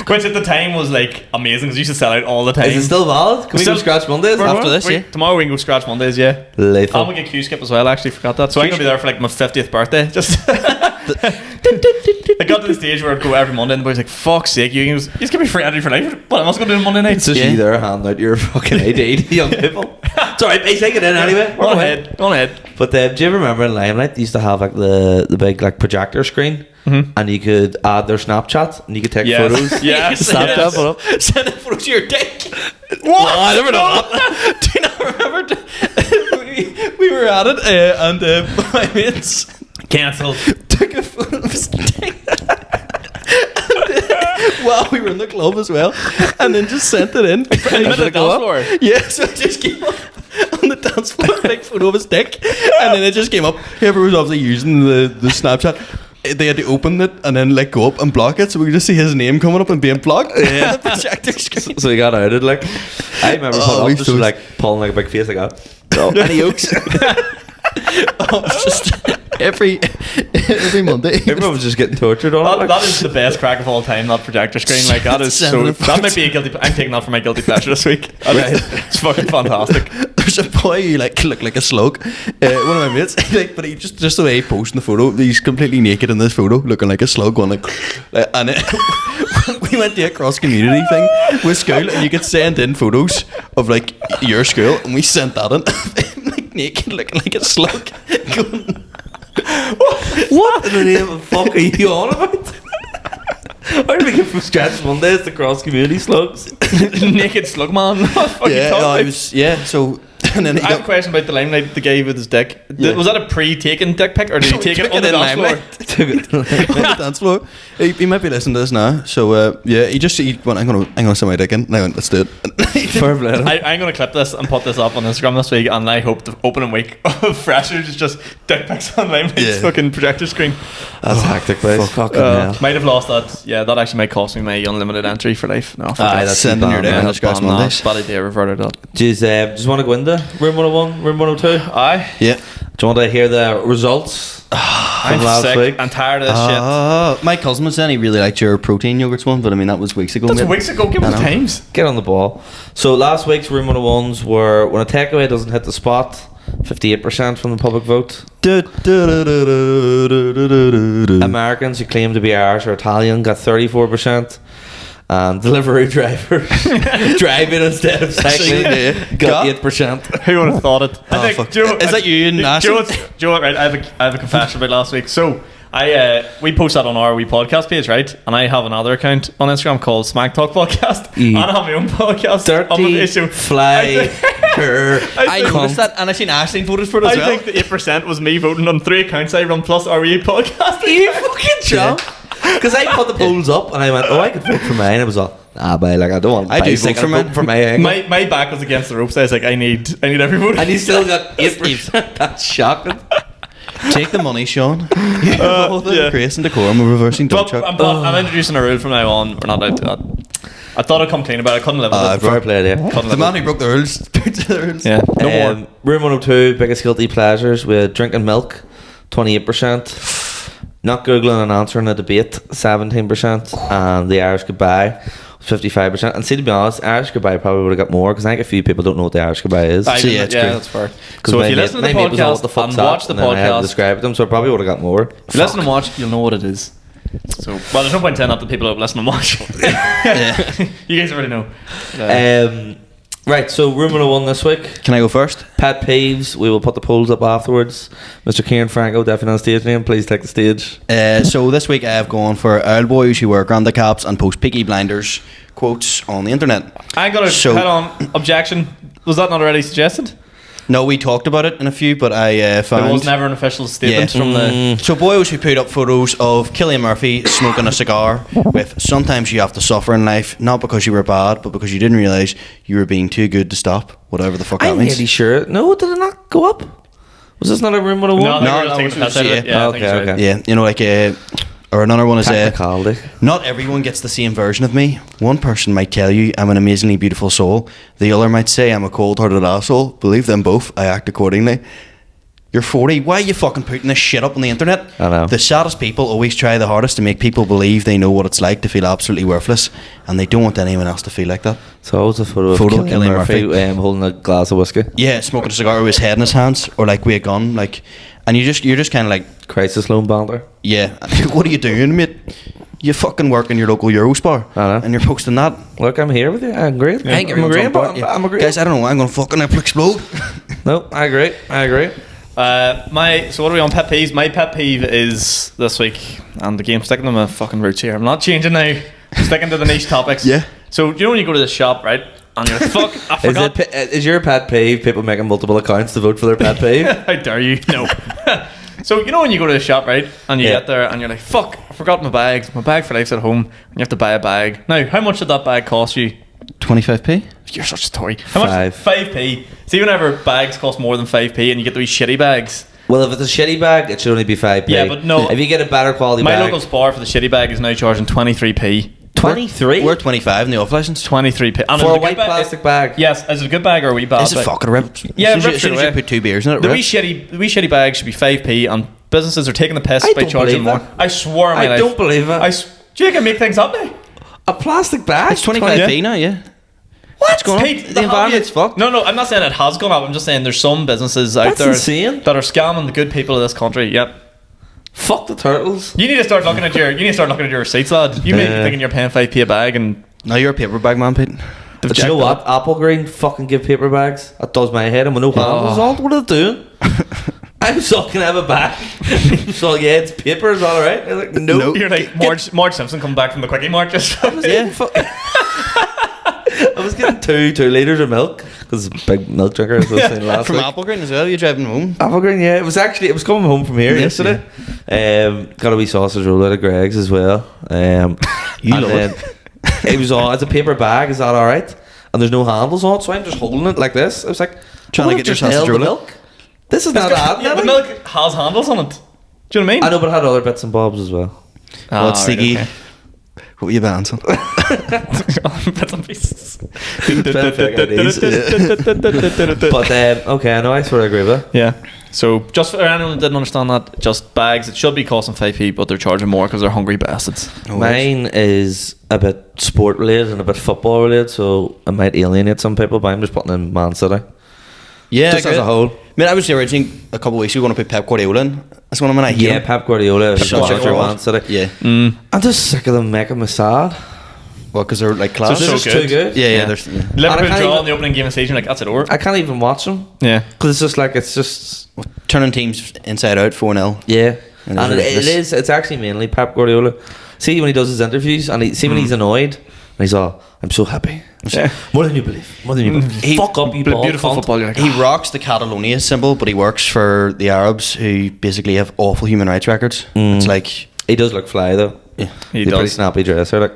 Which at the time was like amazing because you used to sell out all the time.
Is it still valid? Can we go Scratch Mondays?
Tomorrow?
After this, yeah.
Tomorrow we can go Scratch Mondays, yeah.
Lethal.
I'm gonna get Q-Skip as well, actually, forgot that. So I'm gonna be there for like my 50th birthday. Just I got to the stage where I'd go every Monday and the boys like, fuck's sake, you just give me free entry for life. What am I gonna do on Monday night?
It's just you there handing out your fucking ID to young people. It's alright, mate, take it in anyway.
Go on ahead.
But do you ever remember in Limelight they used to have like the big like projector screen, and you could add their Snapchat and you could take
Yes.
photos.
Yes.
Snapchat,
Yes.
put up.
Send a photo to your dick.
What?
I never know that. Do you not remember? We were at it, and my mates
Cancelled.
took a photo of his dick. While we were in the club as well, and then just sent it in.
In the middle of the dance floor.
Yeah, so it just came up on the dance floor, a big photo of his dick, and then it just came up. Whoever was obviously using the Snapchat. they had to open it and then like go up and block it, so we could just see his name coming up and being blocked.
Yeah.
The projector screen.
So he got outed. Like, I remember putting up just like pulling like a big face like that.
Oh, and he oaks. It's just every Monday.
Everyone was just getting tortured on it. Like.
That is the best crack of all time. That projector screen, like that is so. That might be a guilty. I'm taking that for my guilty pleasure this week. It's fucking fantastic.
There's a boy who like looked like a slug. One of my mates, like, but he just the way he posed in the photo, he's completely naked in this photo, looking like a slug. Going like and we went to a cross community thing with school, and you could send in photos of like your school, and we sent that in like naked, looking like a slug. Going,
what in the name of fuck are you on about? How do we get from Scratch Mondays to cross community slugs?
Naked slug man.
So and then
I have a question about the limelight. The guy with his dick. Was that a pre-taken dick pic, or did he take it on the dance floor?
Took it on the dance floor. He might be listening to this now. So he went, I'm gonna send my dick in. And I went, let's do it.
I'm gonna clip this and put this up on Instagram this week, and I hope the opening week of Freshers is just dick pics on Limelight's fucking projector screen.
That's hectic, boys.
Might have lost that. Yeah, that actually might cost me my unlimited entry for life. No,
that's sending your dick on Scratch Mondays.
Bad idea. Reverted that.
Just want to go into room 101, room 102.
Aye.
Yeah.
Do you want to hear the results from last
sick.
week?
I'm tired of this shit.
My cousin was saying he really liked your protein yogurts one, but I mean that was weeks ago.
That's weeks ago. Give me the times.
Get on the ball. So last week's room 101s were when a takeaway doesn't hit the spot, 58% from the public vote. Americans who claim to be Irish or Italian got 34%. And delivery drivers driving instead of cycling got 8%.
Who would have thought it? I think,
is that you, Nash?
Do you know what, right? I have a confession about last week. So we post that on our wee podcast page, right? And I have another account on Instagram called Smack Talk Podcast, and I have my own podcast.
Dirty fly.
I noticed that, and I seen Ashling voted for it as well.
I think the 8% was me voting on 3 accounts I run plus our wee podcast.
You fucking chump. Because I put the polls up and I went, I could vote for mine. I was like, but like I don't want.
I do vote for mine.
For my
my back was against the ropes. I was like, I need every vote.
And you still got 8%. That's shocking.
Take the money, Sean. The grace and decorum of reversing dog chuck.
I'm introducing a rule from now on. We're not out to that. I thought I'd come clean about it. I couldn't live with it.
Fair play, yeah.
The man who broke the rules.
Yeah. No more.
Room 102, biggest guilty pleasures with drinking milk, 28%. Not googling and answering a debate, 17%, and the Irish goodbye, 55%. And see, to be honest, Irish goodbye probably would have got more because I think a few people don't know what the Irish goodbye is.
That's fair. So if you listen to the podcast and watch the podcast,
describe them, so I probably would have got more.
If you listen and watch, you'll know what it is. So, well, there's no point telling that to people who listen and watch. You guys already know.
Right, so room 101 this week.
Can I go first?
Pet peeves. We will put the polls up afterwards. Mr. Ciaran Franco, definitely on stage name. Please take the stage.
So this week I have gone for owl boys who wear granda caps and post Peaky Blinders quotes on the internet.
I got a head on objection. Was that not already suggested?
No, we talked about it in a few, but I found...
There was never an official statement from the...
So boys who put up photos of Cillian Murphy smoking a cigar with sometimes you have to suffer in life, not because you were bad, but because you didn't realise you were being too good to stop, whatever the fuck that means.
I'm really sure. No, did it not go up? Was this not a room 101?
No,
okay.
Yeah, you know, like... or another one is
not
everyone gets the same version of me. One person might tell you I'm an amazingly beautiful soul. The other might say I'm a cold-hearted asshole. Believe them both. I act accordingly. You're 40. Why are you fucking putting this shit up on the internet?
I know.
The saddest people always try the hardest to make people believe they know what it's like to feel absolutely worthless, and they don't want anyone else to feel like that.
So it was a photo of Cillian Murphy holding a glass of whiskey.
Yeah, smoking a cigar with his head in his hands, or like with a gun, like. And you're just kind of like
crisis loan banter.
Yeah. What are you doing, mate? You fucking work in your local Euros bar, and you're posting that.
Look, I'm here with you. I agree.
Yeah. I'm agreeing. Guys, I don't know. I'm gonna fucking explode.
No, I agree.
So what are we on pet peeves? My pet peeve is this week, and the game sticking to my fucking roots here. I'm not changing now. I'm sticking to the niche topics.
Yeah.
So you know when you go to the shop, right? And you're like, fuck, I forgot.
Is your pet peeve people making multiple accounts to vote for their pet peeve?
How dare you? No. So you know when you go to the shop, right? And you get there and you're like, fuck, I forgot my bags. My bag for life's at home. And you have to buy a bag. Now, how much did that bag cost you?
25p?
You're such a toy. How much? 5p. See, whenever bags cost more than 5p and you get the wee shitty bags,
Well, if it's a shitty bag, it should only be 5p.
Yeah, but no.
If you get a better quality
My
bag,
local Spar for the shitty bag is now charging 23p.
23
We're 25 in the off license.
23p. And
for
is
a
it
white
good
plastic bag.
Yes, is it a good bag or a wee bad
Is it
bag?
fucking rip?
Yeah,
As
rips
soon
it
as you
away.
put 2 beers in it,
The wee
rips.
shitty bag should be 5p, and businesses are taking the piss
I
by
don't
charging
believe
more.
that.
I swore on my
I
life.
don't believe it.
Do you can make things up now?
A plastic bag?
It's 25p now, yeah. What's going on?
Pete,
The environment's fucked.
No, I'm not saying it has gone up. I'm just saying there's some businesses out
That's
there
insane.
that are scamming the good people of this country. Yep.
Fuck the turtles.
You need to start looking at your receipts, lad. You may be thinking you're paying 5p a bag, and
Now you're a paper bag man, Pete.
But you know what? Apple Green fucking give paper bags. That does my head. And with no handles on, what are they doing? I'm so can I have a bag? So yeah, it's paper. Is that all right? Like, no.
you're like Marge Simpson coming back from the quickie mart just.
Yeah.
I was getting 2 litres of milk because it's a big milk drinker. As I was saying last
From
week.
Apple Green as well. You're driving home.
Apple Green, yeah. It was coming home from here
Yes,
yesterday. Got a wee sausage roll out of Greg's as well.
You love it.
It was all. It's a paper bag. Is that all right? And there's no handles on it, so I'm just holding it like this. I was like,
Trying to
what
get
if
your
just held
sausage
the
roll out?
milk. This is not
Yeah, the
adding
milk has handles on it. Do you know what I mean?
I know, but it had other bits and bobs as well.
Well, it's
right,
sticky.
okay.
What were you balancing?
Bits and pieces.
But okay, I know. I sort of agree with it.
Yeah. So just for anyone that didn't understand that, just bags. It should be costing 5p, but they're charging more because they're hungry bastards.
Mine is a bit sport related and a bit football related, so it might alienate some people. But I'm just putting in Man City.
Yeah,
Just as a whole.
I mean, I was originally a couple of weeks ago going to put Pep Guardiola in. That's one of my
Yeah, Pep Guardiola is
Such a
manager of
fraud.
Man City.
Yeah.
I'm just sick of them making me sad.
Well, because they're like class.
So
They're
it's
just too good.
yeah,
Yeah.
there's. Yeah.
Liverpool
And I can't
draw
even-
in the opening game of the season, like that's it over.
I can't even watch them
Yeah.
because it's just
Turning teams inside out 4-0.
yeah.
And
And
it's ridiculous.
it's actually mainly Pep Guardiola. See when he does his interviews and when he's annoyed and he's all, I'm so happy.
Yeah.
More than you believe. More than you believe. Fuck up, you bald
Beautiful
cunt.
football. You're like,
He rocks the Catalonia symbol, but he works for the Arabs who basically have awful human rights records. It's like,
He does look fly though.
yeah.
he
He's a pretty
does.
snappy dresser. Like,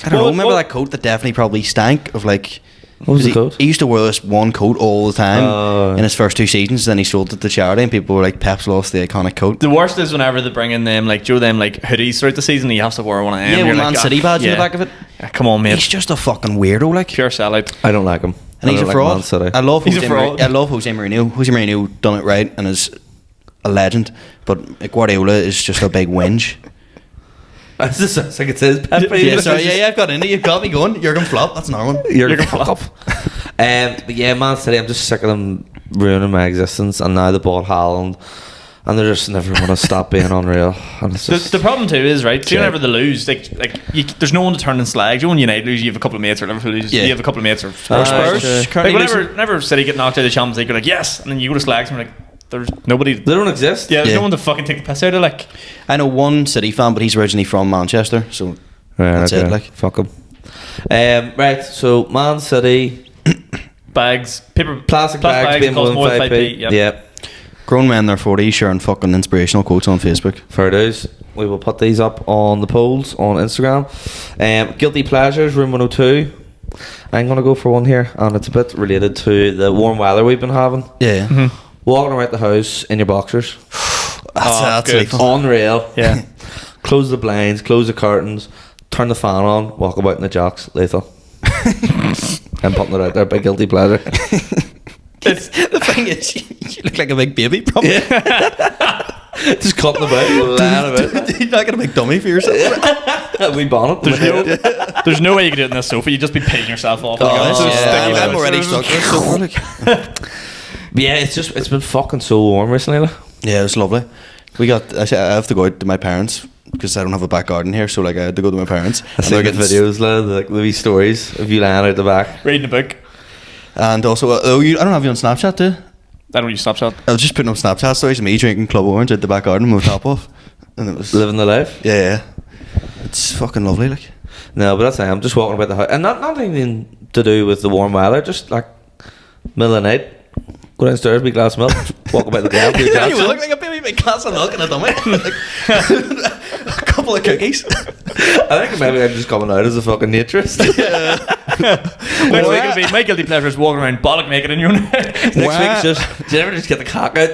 I don't know.
Well,
Remember
well-
that coat that definitely probably stank of like.
what was the
he,
code?
he used to wear this one coat all the time
Oh.
in his first 2 seasons. Then he sold it to charity, and people were like, "Pep's lost the iconic coat."
The worst is whenever they bring in them like them like hoodies throughout the season. He has to wear one of them.
Yeah,
You're
with
like,
Man
"Ah,
City badge in
yeah.
the back of it.
Yeah, come on, mate.
He's just a fucking weirdo, like.
Pure sellout.
I don't like him.
And he's a fraud.
Man City.
I love
He's a
Jose
fraud.
I love Jose Mourinho. Jose Mourinho done it right and is a legend. But Guardiola is just a big whinge.
It's just sounds like it says Pep.
Yeah, sorry, yeah, I've got into it. You've got me going. Jurgen Klopp, that's another one.
You're
You're
gonna
gonna
fuck up. But yeah, Man City, I'm just sick of them ruining my existence. And now they bought Haaland, and they're just never going to stop being unreal. And it's just
The problem too is right. See,
Yeah.
whenever they lose, there's no one to turn in slags. You know, when United lose, you have a couple of mates, or Liverpool lose,
Yeah.
you have a couple of mates, or
Ah,
Spurs.
sure.
Like
Currently
whenever City get knocked out of the Champions League, you're like yes, and then you go to slags and you're like there's nobody.
they don't exist.
Yeah, there's
Yeah.
no one to fucking take the piss out of. Like
I know one City fan, but he's originally from Manchester, so
Right,
that's
okay.
it. Like,
Fuck them. Right, so Man City,
bags, paper,
plastic bags being
cost
more than 5p.
Yep.
Yeah,
grown men in their 40s sharing fucking inspirational quotes on Facebook.
fair dues. We will put these up on the polls on Instagram. Guilty pleasures, room 102. I'm gonna go for one here, and it's a bit related to the warm weather we've been having.
Yeah.
Walking around the house in your boxers,
That's
good.
lethal.
unreal.
Yeah.
Close the blinds, close the curtains, turn the fan on, walk about in the jocks, lethal. I'm putting it out there, big guilty pleasure.
It's
The thing is, you look like a big baby, probably.
Just cutting about, lying about.
You're not going to make dummy for yourself.
We bonnet.
there's no way you can do it in this sofa. You just be peeing yourself off.
Oh,
Like, it's so
yeah,
sticky,
I'm
like,
already
it's-
stuck. So, like,
Yeah, it's been fucking so warm recently. Like.
yeah, it was lovely. I have to go out to my parents because I don't have a back garden here, so like I had to go to my parents.
I
And
see
they're
the
getting
videos, like the wee stories of you lying out the back.
Reading a book.
And also, I don't have you on Snapchat too.
I don't use Snapchat.
I was just putting up Snapchat stories of me drinking Club Orange at the back garden with my top off, and it was
Living the life.
yeah. It's fucking lovely, like.
No, but that's it. I'm just walking about the house, and not anything to do with the warm weather. Just like middle of the night, go downstairs, be glass of milk, walk about the ground.
You look like a baby with a glass of milk and a dummy. Like, a couple of cookies.
I think maybe I'm just coming out as a fucking naturist.
Next week it'll be my guilty pleasure is walking around bollock naked in your own
Next week's just, did you ever just get the cock out?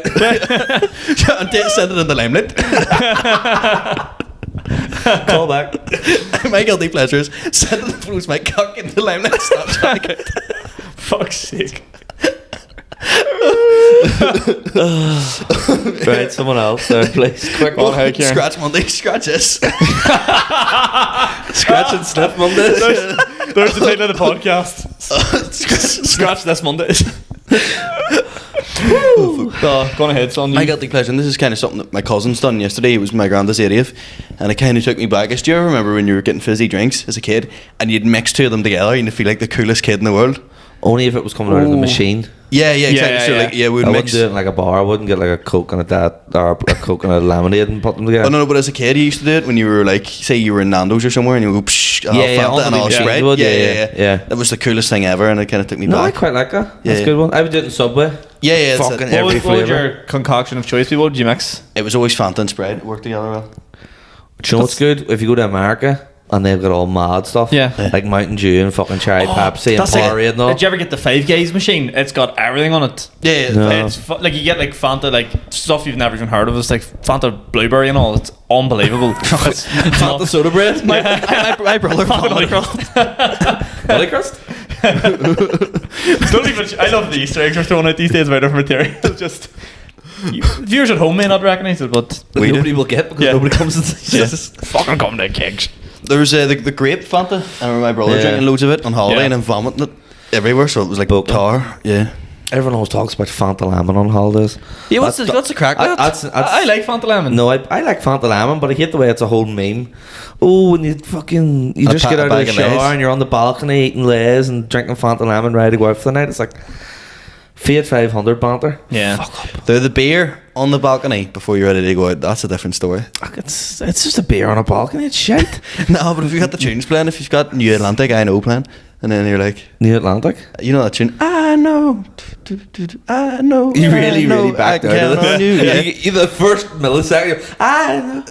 And send it in the limelight.
Call back.
My guilty pleasures. Send it through my cock in the limelight. Snapchat.
Fuck's sake.
Right, someone else there, please. Quick
On,
one.
hey, Ciaran.
Scratch Monday. Scratch this.
Scratch and sniff Mondays.
There's the title of the podcast. Scratch this Monday. Go on ahead, son.
My guilty pleasure, and this is kind of something that my cousin's done yesterday. It was my granddad's 80th, and it kind of took me back. Do you ever remember when you were getting fizzy drinks as a kid, and you'd mix two of them together, and you'd feel like the coolest kid in the world?
Only if it was coming out of the machine.
Yeah, exactly.
yeah,
So
yeah.
like, we would
I
mix.
wouldn't do it in like a bar. I wouldn't get like a Coke and a Coke and a lemonade and put them together.
Oh no, but as a kid, you used to do it when you were like, say you were in Nando's or somewhere, and you would go, psh, I'll
Yeah,
Fanta and
on
all
the
Sprite.
machine. Yeah.
That was the coolest thing ever, and it kind of took me
No, I
back.
quite like that. That's
Yeah.
a good one. I would do it in Subway.
Yeah, that's
Fucking
it.
every
What was
flavour.
your concoction of choice? What did you mix?
It was always Fanta and Sprite. It worked together well.
Do you know what's good? If you go to America and they've got all mad stuff,
Yeah.
like Mountain Dew and fucking cherry Pepsi and
That's like-
Powerade and all.
Did you ever get the 5 Guys machine? It's got everything on it.
Yeah,
No.
It's like you get like Fanta, like stuff you've never even heard of. It's like Fanta blueberry and all. It's unbelievable. It's
Fanta soda bread.
my brother
Nutty
Fanta.
Nutty crust.
Don't even. I love the Easter eggs you're throwing out these days about different material. Just viewers at home may not recognise it, but
Nobody will get because
Yeah.
nobody comes and sees
yeah,
us.
fucking come to kegs.
There was the grape Fanta. I remember my brother
Yeah.
drinking loads of it on holiday
Yeah.
and then vomiting it everywhere. So it was like
Boking.
tar. Yeah.
Everyone always talks about Fanta Lemon on holidays.
Yeah, what's the crack with it? I like Fanta lemon.
No, I like Fanta Lemon, but I hate the way it's a whole meme. Oh, when you just get out of
bag
the
of
shower
Lays.
and you're on the balcony eating Lays and drinking Fanta Lemon ready to go out for the night. It's like Fiat 500 banter.
Yeah.
The beer on the balcony before you're ready to go out. That's a different story.
Fuck, it's just a beer on a balcony. It's shit.
No, but if you've got the tunes playing, if you've got New Atlantic, I know playing, and then you're like,
New Atlantic.
you know that tune? I know. I know.
You
I
really,
know,
really backed
I
out of
count on you.
this.
Yeah.
You the first millisecond. I know.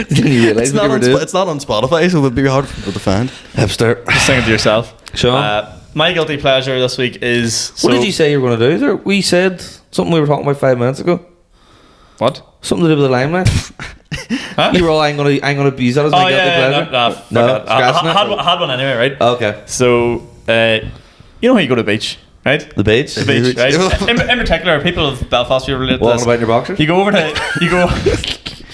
Didn't you realise what you were doing?
It's not on Spotify, so it would be hard for people to find.
Hipster.
Just sing it to yourself.
Sean?
My guilty pleasure this week is.
What did you say you were going to do there? We said something we were talking about 5 minutes ago.
What?
Something to do with the limelight.
Huh?
You were all, I'm gonna use that as my
Oh
guilty
yeah,
pleasure.
no,
No, scratching
I
it?
had one anyway, right?
Okay.
So, you know how you go to the beach, right?
The beach.
The beach, right? in particular, people of Belfast will relate to
Walking
this.
about in your boxers.
You go over to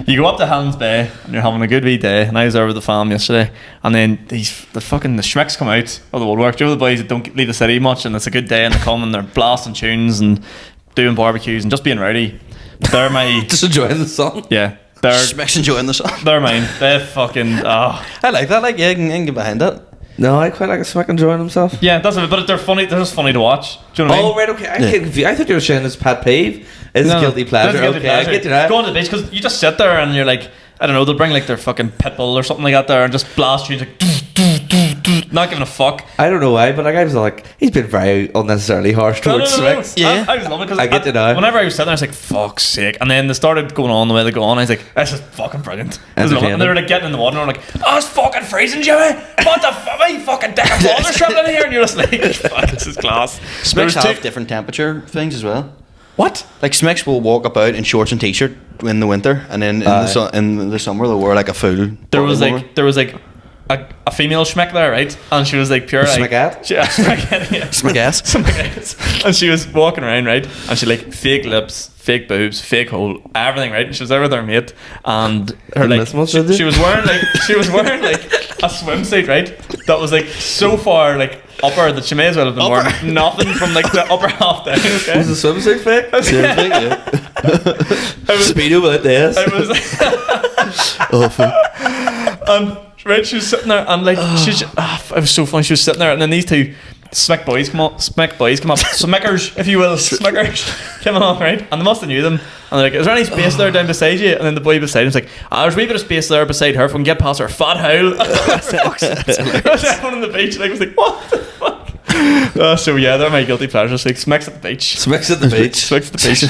you go up to Helens Bay and you're having a good wee day. And I was there with the fam yesterday, and then the shreks come out of the woodwork. You know the boys that don't leave the city much, and it's a good day, and they come and they're blasting tunes and doing barbecues and just being rowdy. They're my
Just enjoying the sun.
yeah. They're
Smex's enjoying the song.
they're mine. They fucking
I like that. Like, yeah, I can get behind that.
No, I quite like a smack enjoying himself.
yeah. That's it. But they're funny. They're just funny to watch. Do you know what I mean?
Oh right, okay. I get confused. I thought you were saying it's Pat Peeve. It's
No,
guilty pleasure.
that's guilty
Okay,
pleasure.
I get you that.
Go on to the beach because you just sit there and you're like, I don't know, they'll bring like their fucking pit bull or something like that there and just blast tunes like, not giving a fuck.
I don't know why, but like I was like, he's been very unnecessarily harsh towards Shreks.
Yeah.
I was loving it because
I get you now.
whenever I was sitting there, I was like, fuck's sake. And then they started going on the way they go on. I was like, this is fucking brilliant. I was loving it. And they were like getting in the water and I'm like, oh, it's fucking freezing, Jimmy. What the fuck? My fucking dick and balls are shriveled in here. And you're just like, fuck, this is class. There was
Smex have
two-
different temperature things as well.
What?
Like Smex will walk about in shorts and t-shirt in the winter, and then in the summer they'll wear like a full.
There was
body warmer.
like a female schmeck there, right? And she was like pure like
Schmeckette?
Yeah, schmeckette, yeah.
Smeck-ass.
Schmeckette. And she was walking around, right? And she like fake lips, fake boobs, fake hole, everything, right? And she was there with her mate, and her like
This much, did you?
she was wearing like a swimsuit, right? That was like so far like upper that she may as well have been wearing nothing from like the upper half down. Okay.
Was the swimsuit fake?
Seriously, yeah.
It was,
Speedo with this.
it was and right, she was sitting there and like it was so funny. She was sitting there and then these two smack boys come up, smackers, if you will, smackers came along, right? And they must have knew them. And they're like, is there any space there down beside you? And then the boy beside him's like, there's a wee bit of space there beside her if we can get past her fat hole. Everyone on the beach like was like, what the fuck? So yeah, they're my guilty pleasures. Like smacks at the beach.
Smacks at the beach.
Smacks at the beach.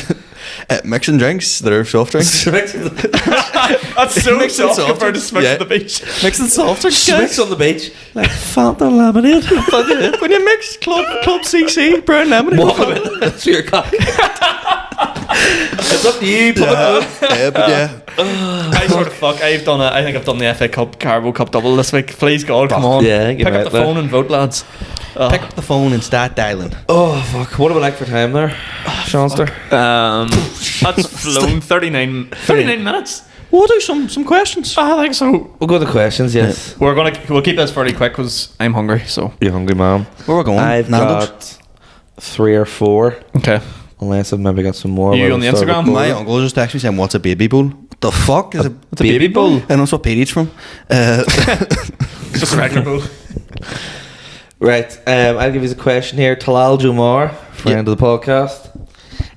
Mixing drinks that are soft drinks.
That's so
Mixing
soft
soft
compared to
drinks.
Smix
Yeah.
at the beach.
Mixing soft drinks.
Smix on the beach. Like Fanta lemonade.
When you mix Club CC, brown lemonade.
Mohammed, that's your cock. It's up to you,
But yeah.
I sort of fuck. I think I've done the FA Cup, Carbo Cup double this week. Please God, come on.
Yeah, get
pick
right
up the
there.
phone and vote, lads.
Pick up the phone and start dialing.
Oh fuck! What do we like for time there, Seanster?
That's flown 39 minutes.
We'll do some questions.
I think so.
We'll go to questions. Yes,
We'll keep this fairly quick because I'm hungry. So
you're hungry, man.
Where we're going?
I've
Nando's?
got 3 or 4.
okay.
Unless I've maybe got some more.
You
while
on the
we start
Instagram?
recording.
My uncle just texted me saying, "What's a baby bowl?" What the fuck is it?
It's a baby bowl.
And that's what Petey's from.
It's just a regular bowl.
Right, I'll give you a question here. Talal Jumar, friend of the podcast.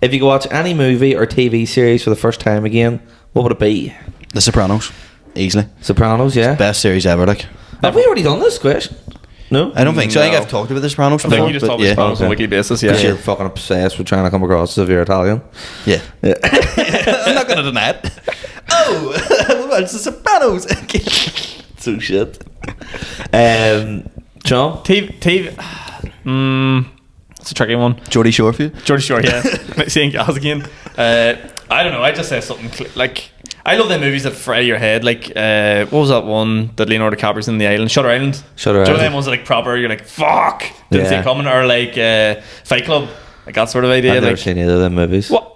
If you could watch any movie or TV series for the first time again, what would it be?
The Sopranos, easily.
Sopranos, yeah.
Best series ever. Like,
Have we already done this question? No?
I don't think so. I think
No.
I've talked about the Sopranos
I
before.
think you just
but
talk about
yeah.
Sopranos on a
Okay.
weekly basis.
Because
Yeah.
you're fucking obsessed with trying to come across as if you're Italian.
Yeah. I'm not gonna deny it. Oh, it's the Sopranos.
So shit. John?
TV. It's a tricky one.
Geordie Shore for you.
Geordie Shore, yeah. Seeing Gaz again. I don't know. I just say something like I love the movies that fry your head. Like what was that one that Leonardo DiCaprio's in the island? Shutter Island.
Shutter
Do you know
Island.
them ones that like proper? You're like fuck. Didn't see
Yeah.
it coming. Or like Fight Club. Like that sort of idea.
I've never
Like
seen either of them movies.
what?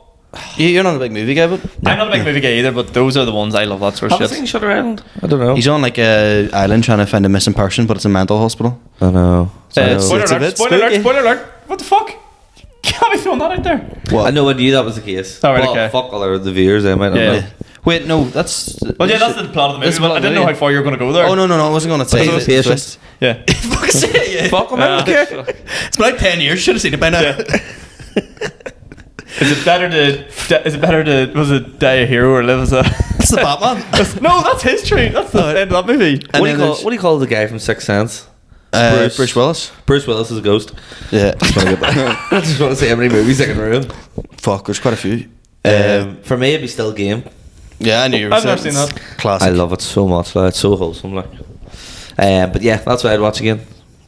You're not a big movie guy, but
I'm not a big movie guy either, but those are the ones I love. That sort of
Haven't
shit.
seen Shutter Island? I don't know.
he's on like a island trying to find a missing person, but it's a mental hospital.
I know.
Spoiler
It's a
alert!
bit
Spoiler alert!
spooky.
Spoiler alert! What the fuck? Can't be throwing that out there.
What?
I know I knew that was the case.
Oh, right,
Well,
okay.
fuck all the viewers, I might not
Yeah.
know.
Wait, no, that's.
Well, yeah, that's the plot of the
That's
movie.
the
But I
plot of
didn't
the
know
movie.
how far you were going to go there.
Oh no, I wasn't gonna say
But
this.
it's patient.
Yeah.
Fuck it, yeah.
Fuck 'em, I don't care.
It's been like 10 years. Should have seen it by now.
Yeah. Is it better to was it die a hero or live as a?
It's the Batman.
No, that's history. That's the end of that movie.
And
What do
then
what do you call the guy from Sixth Sense?
Bruce Willis.
Bruce Willis is a ghost.
Yeah.
I just want to see how many movies I can ruin.
Fuck, there's quite a few.
For me, it'd be still Game.
Yeah, I knew you were
I've never
saying
seen
it's
that.
Classic.
I love it so much. Like, it's so wholesome. Like. But yeah, that's what I'd watch again.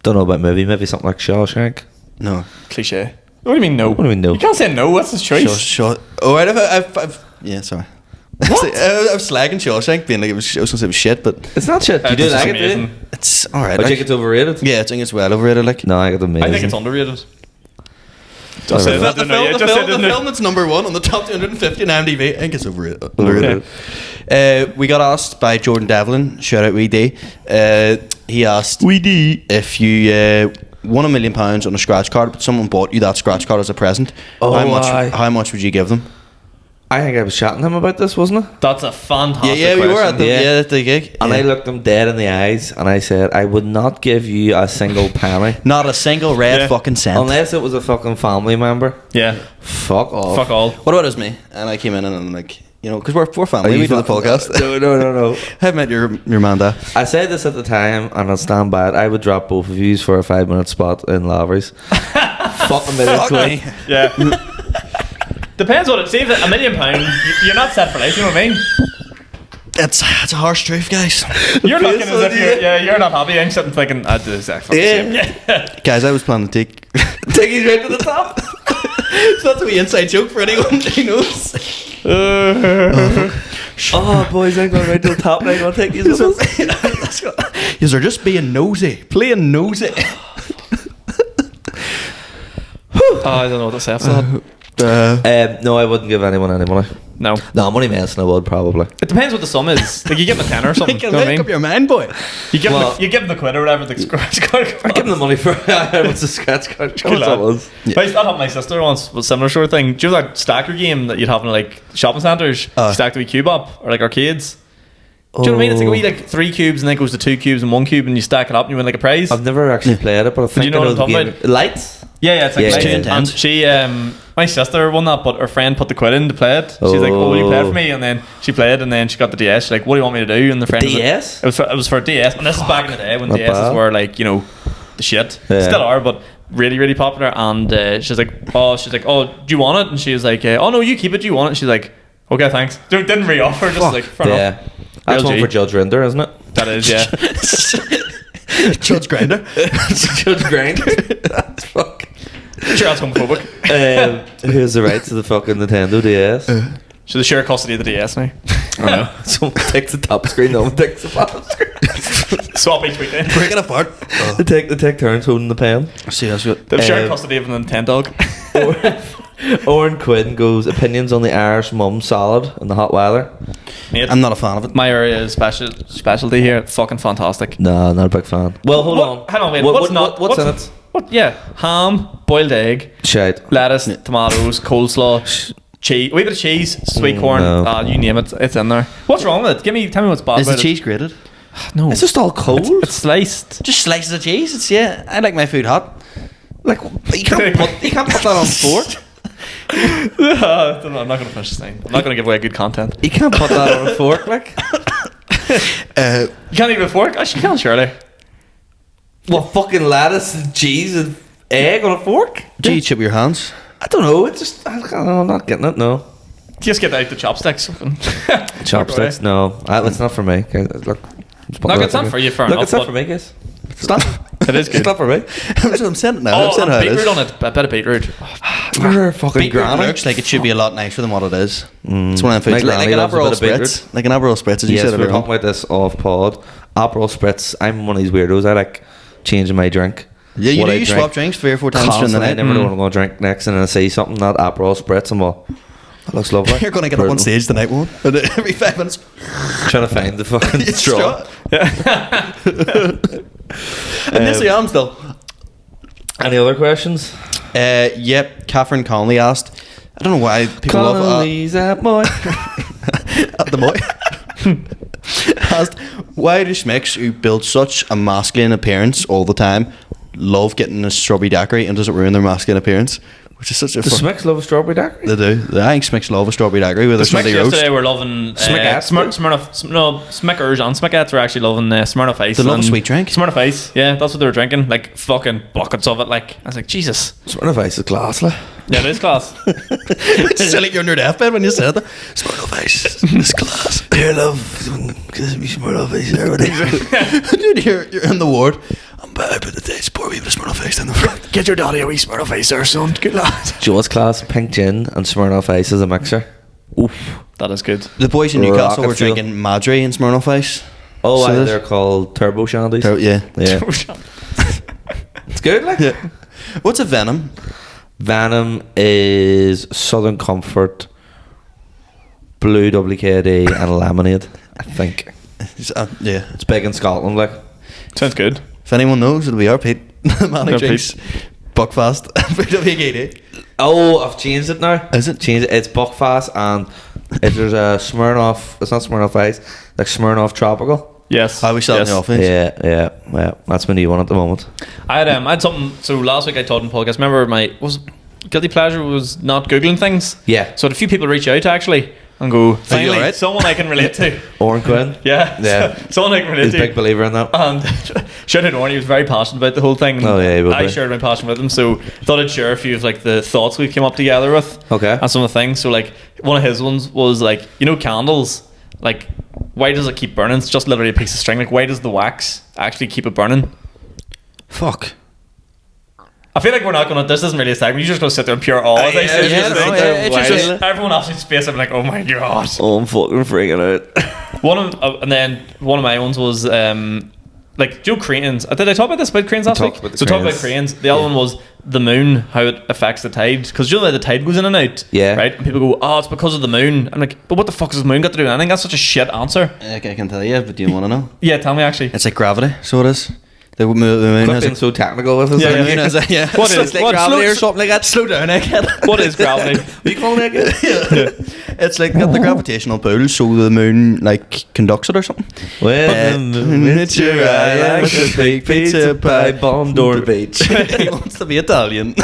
Don't know about movie. Maybe something like Shawshank.
No.
Cliche. What do you mean no?
What do you mean no?
You can't say no. That's his choice.
Oh, right. I've yeah, sorry.
What?
I was slagging Shawshank, being like I was gonna say it was shit, but
It's not shit. You do
It's
like it, do
amazing.
you?
it's alright.
I
Like,
think it's overrated.
yeah, I think it's well overrated. Like,
No, I got amazing.
I think it's underrated.
Just
said that,
the
didn't I?
film,
Just said, didn't I?
that's number 1 on the top 250 in IMDb. I think it's overrated.
Overrated.
We got asked by Jordan Devlin. Shout out WD. He asked if you won £1 million on a scratch card, but someone bought you that scratch card as a present.
Oh,
how
aye.
much would you give them?
I think I was chatting to him about this, wasn't I?
That's a fantastic
Yeah, we were at the
Yeah.
at the gig.
And
Yeah.
I looked him dead in the eyes and I said, I would not give you a single penny.
Not a single red
Yeah.
fucking cent.
Unless it was a fucking family member.
Yeah.
Fuck off.
Fuck all.
What about us, me? And I came in and I'm like, you know, because we're
Are
family.
you
We do the
fucking-
podcast.
No.
I've met your man, Dad.
I said this at the time and I'll stand by it. I would drop both of you for a 5-minute spot in Lavery's. Fuck a million quid.
Yeah. Depends what it. See, if £1 million, you're not set for life. You know what I mean?
It's a harsh truth, guys.
You're looking
face
as
on
if you're not happy. I'm sitting thinking, I'd do the exact fucking same. Yeah.
Guys, I was planning to take.
Take you right to the top.
So that's a wee inside joke for anyone who knows.
Oh, boys, I'm going right to the top and I'm going to take you to the
Yous are just being nosy, playing nosy.
Oh, I don't know what to say after that.
No, I wouldn't give anyone any money.
No.
No, money messing I would probably.
It depends what the sum is. Like, you give them a tenner or something.
Make
You know what I
up
mean?
your mind, boy.
You give,
Well-
you give them the quid or whatever. The scratch card.
I give them the money for what's the scratch card?
Good
What's that
lad.
was?
I used to have my sister once with a similar sort of thing. Do you know that stacker game that you'd have in like shopping centres? Stack the wee cube up or like arcades. Do you know what I mean? It's like a wee like 3 cubes and then it goes to 2 cubes and 1 cube and you stack it up and you win like a prize.
I've never actually played it, but I think
you know
I know
what I'm
the
talking
game. Lights?
Yeah, it's like
Yeah,
lights.
yeah,
And
intense.
she, my sister won that, but her friend put the quid in to play it. She's like, "Oh, will you play it for me?" And then she played, and then she got the DS. She's like, "What do you want me to do?" And the friend
DS?
it was for DS, and this is back in the day when
Not
DSs
bad.
were like, you know, the shit.
Yeah.
Still are, but really, really popular. And she's like, oh, do you want it? And she was like, oh no, you keep it. Do you want it? And she's like, okay, thanks. Didn't re-offer. Just like, fair enough.
That's
Real
one
G.
for Judge Rinder, isn't it?
That is, yeah.
Judge Grinder.
Judge Grinder. That's fuck.
Sure, that's homophobic.
Who has the rights to the fucking Nintendo DS?
So they share custody of the DS now.
I know. Someone takes the top screen, no one takes the bottom screen.
Swap each weekend.
Break it apart.
They take turns holding the pen.
See, that's good.
They've shared custody of the Nintendo.
Oren Quinn goes, opinions on the Irish mum salad and the hot weather.
Mate,
I'm not a fan of it.
my area is specialty here. Fucking fantastic.
No, not a big fan. Well, hold on.
Hang on, wait.
What's in it?
What? Yeah, ham, boiled egg,
Shite.
lettuce, tomatoes, coleslaw, cheese, a wee bit of cheese, sweet corn.
no.
You name it, it's in there. What's wrong with it? Tell me what's bad
Is
about
the cheese grated?
it. No,
It's just all cold.
It's sliced.
Just slices of cheese. It's I like my food hot.
like you can't put that on fork.
I'm not going to finish this thing. I'm not going to give away good content.
You can't put that on a fork, like.
You can't eat with a fork? Actually, you can, surely.
What, fucking lettuce and cheese and egg on a fork?
Do you chip your hands?
I don't know. It's just I'm not getting it. No.
Just get out the chopsticks.
Chopsticks? No, it's not for me. Okay, look,
No, it's not for you, fair
Look,
enough.
it's not for me, guys. It's not.
It is good.
It's not for me.
I'm saying it now. I'm
Oh,
saying how it
beetroot
is.
on it. A bit of beetroot.
You're fucking
Beetroot
granny.
looks like it should be a lot nicer than what it is. It's one of them
My
foods. Like
granny
an
loves a
Aperol
bit of beetroot.
Spritz. Like an Aperol Spritz, as you
Yes,
said
we were
earlier
talking
on.
about this off pod. Aperol Spritz. I'm one of these weirdos. I like changing my drink.
Yeah, you
What
do.
I
You
drink
swap drinks 3 or 4 times during the
constantly. I
night.
never know what I'm going to drink next, and then I see something that Aperol Spritz, and well, that looks lovely.
You're going to get up on stage the night one. And every 5 minutes.
Trying to find the fucking straw.
And this I am still.
Any other questions?
Yep. Catherine Conley asked. I don't know why people love
Connolly's that boy.
at the boy. Asked, why do schmicks who build such a masculine appearance all the time love getting a strawberry daiquiri and does it ruin their masculine appearance? Which is such a
The Smicks love a strawberry daiquiri.
They do. I think Smicks love a strawberry daiquiri with a
The Smicks
Smithy roast.
yesterday were loving Smickers and Smickettes were actually loving Smirnoff Ice.
They love a
and
sweet drink.
Smirnoff Ice, yeah, that's what they were drinking. Like fucking buckets of it. Like I was like, Jesus.
Smirnoff Ice is class, like.
Yeah, it is class.
It's silly you're on your deathbed when you said that. Smirnoff Ice. This class.
Here, love. Give me Smirnoff Ice.
Dude, you're in the ward. I'm bad, but the days poor people Smirnoff Ice in the front. Get your daddy a wee Smirnoff Ice there, son. Good lad.
Do you know what's class? Pink gin and Smirnoff Ice as a mixer.
Oof, that is good.
The boys in Newcastle were
Rocket fuel.
drinking Madry and Smirnoff Ice.
Oh,
So this-
they're called Turbo Shandies.
Yeah.
Yeah. It's good, like.
Yeah. What's a Venom?
Venom is Southern Comfort, Blue WKD, and Lemonade, I think.
Yeah.
It's big in Scotland, like.
Sounds good.
If anyone knows, it'll be our Pete. Man who
Yeah,
drinks Buckfast. WKD.
Oh, I've changed it now.
Is it?
Changed it. It's Buckfast, and if there's a Smirnoff, it's not Smirnoff Ice, like Smirnoff Tropical.
Yes.
I was selling
yes.
the office.
Yeah. That's my new one at the moment.
I had something. So last week I taught in podcast. Remember my guilty pleasure was not googling things.
Yeah.
So I had a few people reach out actually and go, finally,
alright?
someone I can relate to.
Oren Quinn.
Yeah.
Yeah.
Someone I can relate
He's
to.
a big believer in that.
And shout out to Oren, he was very passionate about the whole thing. And
Oh, yeah, he would
I
be.
shared my passion with him, so thought I'd share a few of like the thoughts we came up together with.
Okay.
And some of the things. So like one of his ones was like, candles. Like, why does it keep burning? It's just literally a piece of string. Like, why does the wax actually keep it burning?
Fuck.
I feel like we're not gonna. This isn't really a segment. You're just gonna sit there in pure awe. As I said,
yeah,
just
no,
sit
yeah,
there
it's
while-
just-
everyone else in space. I'm like, oh my god.
Oh, I'm fucking freaking out.
And then one of my ones was like Joe cranes. Did I talk about this about cranes last
Talked
week?
about the
So talk about
cranes.
cranes. The other one was the moon, how it affects the tide. Because you know that the tide goes in and out.
Yeah.
Right. And people go, oh, it's because of the moon. I'm like, but what the fuck has the moon got to do with anything? That's such a shit answer.
I can tell you, but do you want to know?
Yeah, tell me actually.
It's like gravity, so it is. The moon
Quit
has
being so technical with us.
Yeah,
like.
yeah.
the moon has a, yeah.
What
So
is-
it's like
what-
gravity
slow-
or something like that. Slow down, egghead.
What is gravity?
We call it again.
It's like got the gravitational pull, so the moon like conducts it or something.
When the
It's your eye,
like a big pizza pie, bomb door beach.
He wants to be Italian.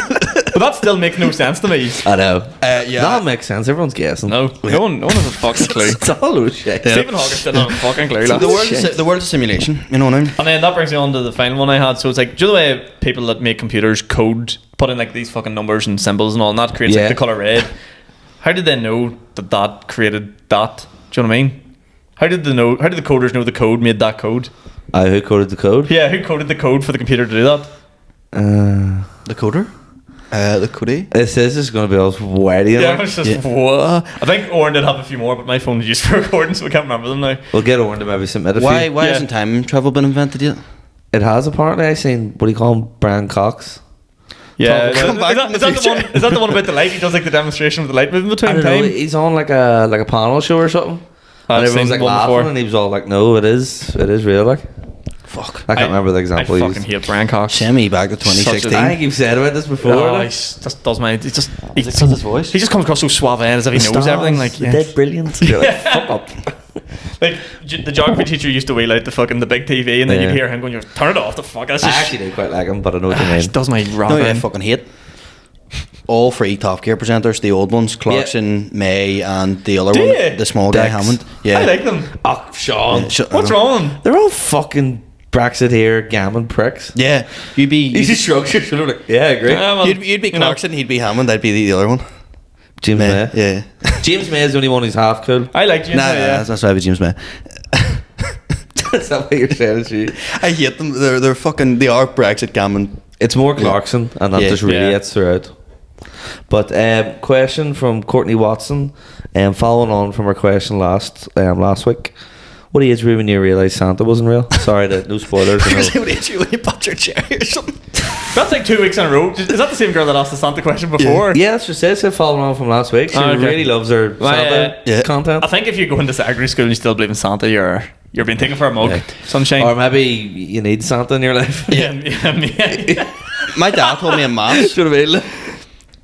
But that still makes no sense to me.
I know.
Yeah.
That makes sense. Everyone's guessing.
No one has a fucking clue.
It's all those shit.
Stephen Hawking still not a fucking clue.
So
lads.
the world's a simulation, you know what I mean?
And then that brings me on to the final one I had. So it's like, do you know the way people that make computers code, put in like these fucking numbers and symbols and all, and that creates like the colour red? How did they know that created that? Do you know what I mean? How did the coders know the code made that code?
Who coded the code?
Yeah, who coded the code for the computer to do that?
The coder? The codie?
This is going to be all wordy.
Yeah, it's just what? I think Oren did have a few more, but my phone is used for recording, so we can't remember them now.
We'll get Owen to maybe submit a
Why
few.
hasn't time travel been invented yet?
It has apparently. I seen, what do you call him? Brian Cox.
Yeah,
Come back in the future.
is that the one about the light? He does like the demonstration with the light moving
I
between
don't know,
time.
he's on like a panel show or something.
I've
And everyone's
seen
like
one
laughing
before.
and he was all like, no, it is real, like.
Fuck.
I can't remember the example
I
he
fucking
used.
hate Brian Cox.
Send me back to 2016.
I think you've said about this before.
Oh,
like.
he just does my. He just.
Is it because his voice?
He just comes across so suave as if he knows everything. Like, yeah.
Dead brilliant. You're like, fuck up.
Like the geography teacher used to wheel out the fucking the big TV, and then
Yeah.
you'd hear him going, "Turn it off, the fuck." That's
I
just
actually do quite like him, but I know what you
he
mean.
does my rap.
No, yeah, I fucking hate. All three Top Gear presenters, the old ones, Clarkson, May, and the other
Do
one,
you?
the small guy,
Dex.
Hammond. Yeah.
I like them.
Oh, Sean.
Yeah, I
What's
know.
wrong with them?
They're all fucking Brexit here, gammon pricks.
Yeah,
He just shrugs your shoulder like, yeah, I agree.
Well,
you'd be
you know.
Clarkson, he'd be Hammond, I'd be the other one.
James May.
Yeah.
James May is the only one who's half cool.
I like James.
Nah,
yeah.
that's why I'd be James May.
Is that what you're saying? Is you?
I hate them. They're fucking. They are Brexit gammon.
It's more Clarkson, and that
Yeah.
just really
Yeah.
gets throughout. But question from Courtney Watson, following on from our question last week. What age were you when you realised Santa wasn't real? Sorry, no spoilers. I know.
What did you when you bought your cherry or something?
That's like 2 weeks in a row. Is that the same girl that asked the Santa question before?
Yeah, that's just it. It's following on from last week. She
Oh, okay.
really loves her Santa
Yeah.
content.
I think if you go into secondary school and you still believe in Santa, you're being taken for a mug.
Yeah.
Sunshine.
Or maybe you need Santa in your life.
yeah.
My dad told me in mass.
Should have been.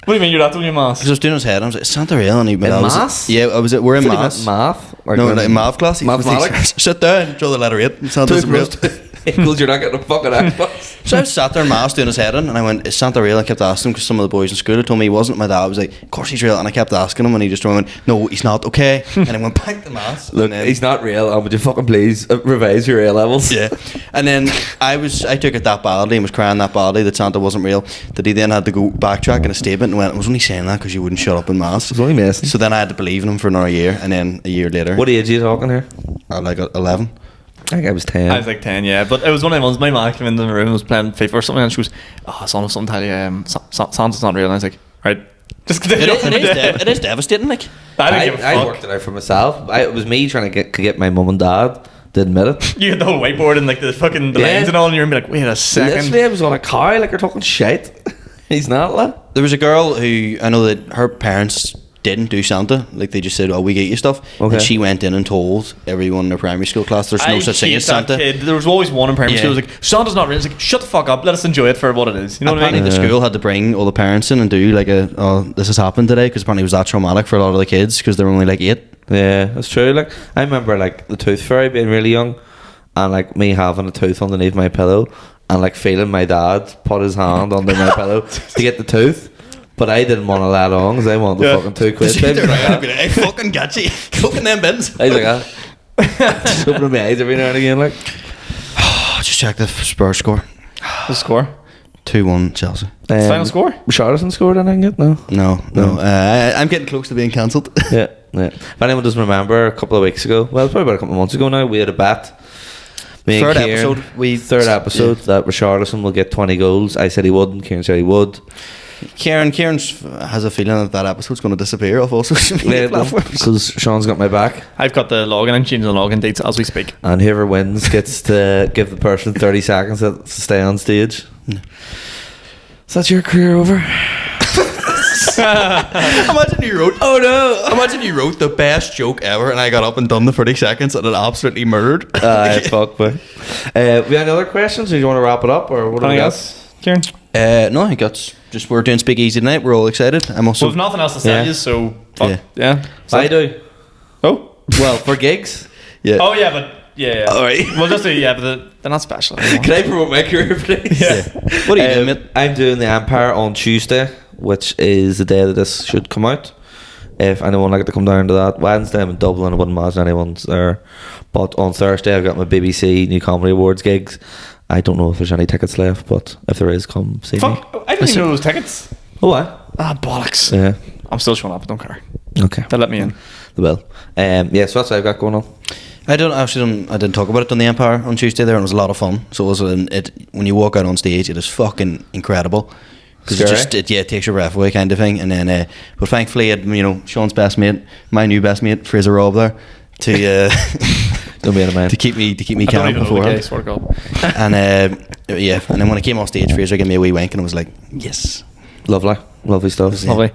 What do you mean you're not doing your mass?
Because I was doing his head, I was like, "Is Santa real?" And he
In maths?
Yeah, I was. We're in maths.
Math? Or
No, like in math class.
Mathematics?
Sit down, draw the letter 8. Santa's real.
Equals you're not getting a fucking Xbox.
So I sat there in maths doing his head in, and I went, "Is Santa real?" I kept asking him because some of the boys in school had told me he wasn't. My dad was like, "Of course he's real," and I kept asking him, and he just went, "No, he's not." Okay, and I went back to maths.
Look,
and then,
he's not real. Would you fucking please revise your A levels?
yeah, and then I took it that badly and was crying that badly that Santa wasn't real. That he then had to go backtrack in a statement and went, "I was only saying that because you wouldn't shut up in maths."
It's only messing.
So then I had to believe in him for another year, and then a year later,
What age are you talking here?
like 11.
I think I was 10.
I was like 10, yeah. But it was one of the ones, my mom came into the room and was playing FIFA or something, and she goes, "Oh, son, something tell you, Santa's not real." And I was like, right, just continue.
It is devastating, like.
I didn't give a
I
fuck.
worked it out for myself. It was me trying to get my mum and dad to admit it.
You had the whole whiteboard and like the fucking the
Yeah.
lines and all, and you're gonna be like, wait a second.
Literally, I was on a car like you're talking shit. He's not like.
There was a girl who I know that her parents didn't do Santa. Like they just said, "Oh, we get you stuff,"
Okay.
and she went in and told everyone in her primary school class, "There's no
I
such thing
hate
as
that
Santa."
kid. There was always one in primary
Yeah.
school who was like, "Santa's not real." It's like, shut the fuck up. Let us enjoy it for what it is. You know what I
Apparently,
mean?
the school had to bring all the parents in and do like "Oh, this has happened today," because apparently it was that traumatic for a lot of the kids because they were only like 8.
Yeah, that's true. Like I remember like the tooth fairy being really young, and like me having a tooth underneath my pillow, and like feeling my dad put his hand under my pillow to get the tooth. But I didn't want to let on because I wanted the fucking £2.
They're
Baby.
right, I'd be like, "I fucking got you." Open them bins.
I was like, just opening my eyes every now and again, like.
Just check the Spurs score.
The score.
2-1 Chelsea.
Final score.
Richarlison scored anything yet? No.
No. I'm getting close to being cancelled.
Yeah. If anyone doesn't remember, a couple of weeks ago, well, probably about a couple of months ago now, we had a bet. Me and
Third
Kieran,
episode,
third episode that Richarlison will get 20 goals. I said he wouldn't. Kieran said he would.
Kieran has a feeling that episode's going to disappear off all social media platforms.
Because Sean's got my back.
I've got the login. I'm changing the login dates as we speak.
And whoever wins gets to give the person 30 seconds to stay on stage. Is that your career over?
Imagine you wrote the best joke ever, and I got up and done the 30 seconds, and it absolutely murdered.
Fuck, boy. We have any other questions? Or do you want to wrap it up? Or what do we
Anything
got?
else, Kieran?
No, I think that's just we're doing Speak Easy tonight. We're all excited. I'm also
So we've nothing else to send
Yeah.
you, so fuck.
Yeah.
Yeah. So-
I do.
Oh.
Well, for gigs.
yeah.
Oh yeah, but yeah.
All right.
We'll just do but they're not special. Anymore.
Can I promote my career, please?
Yeah.
What are you doing, mate?
I'm doing the Empire on Tuesday which is the day that this should come out. If anyone like to come down to that, Wednesday I'm in Dublin. I wouldn't imagine anyone's there. But on Thursday I've got my BBC New Comedy Awards gigs. I don't know if there's any tickets left, but if there is, come see me.
Fuck, I didn't even know those tickets.
Oh, what?
Bollocks.
Yeah.
I'm still showing up, I don't care.
Okay.
They'll let me in.
They will. Yeah, so that's what I've got going on.
I didn't talk about it on the Empire on Tuesday there, and it was a lot of fun. So it was when you walk out on stage, it is fucking incredible. Because it takes your breath away, kind of thing. And then, but thankfully, Sean's best mate, my new best mate, Fraser Robb there, to
don't be in a man.
to keep me
I
calm before. And and then when I came off stage, Fraser gave me a wee wink, and I was like, yes,
Lovely stuff.
Lovely.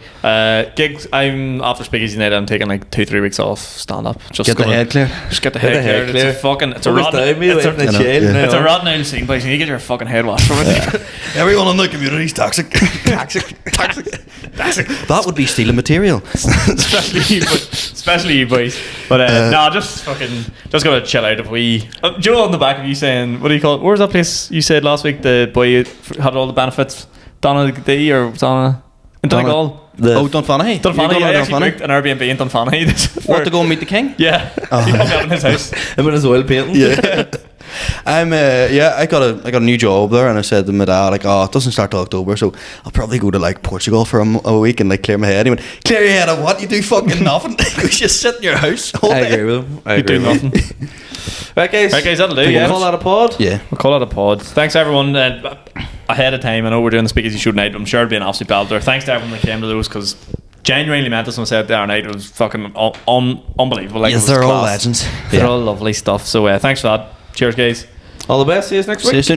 Gigs. I'm after Speakeasy Night. I'm taking like 2-3 weeks off stand up. Just
get the head clear.
Just get the head clear. It's a fucking. It's a rotten. It's a rotten old scene place, and you get your fucking head washed from it.
Everyone in the community is toxic. Toxic. That would be stealing material.
especially you boys. But just gonna chill out. If we, Joe, on the back of you saying, what do you call it? Where was that place you said last week? The boy who had all the benefits. Donna D or Donna. In Donegal.
Dunfanaghy.
Dunfanaghy. I actually booked an Airbnb in Dunfanaghy.
What, to go and meet the king?
Yeah. He put me up in his house.
Him and his oil painting.
Yeah. I got a new job there, and I said to my dad, like, it doesn't start till October, so I'll probably go to like Portugal for a week and like clear my head. He went, clear your head of what? You do fucking nothing. You just sit in your house all day.
I agree with him.
You do nothing.
Right guys,
that'll do.
We'll call that a pod.
Yeah,
we'll call it a pod. Thanks everyone. Ahead of time, I know we're doing the Speakeasy Show tonight, but I'm sure it'll be an absolute belter. Thanks to everyone that came to those, because genuinely meant this when I said the other night, it was fucking unbelievable. Like,
yes, they're all legends.
They're all lovely stuff. So thanks for that. Cheers, guys.
All the best. See you next week.
See you soon.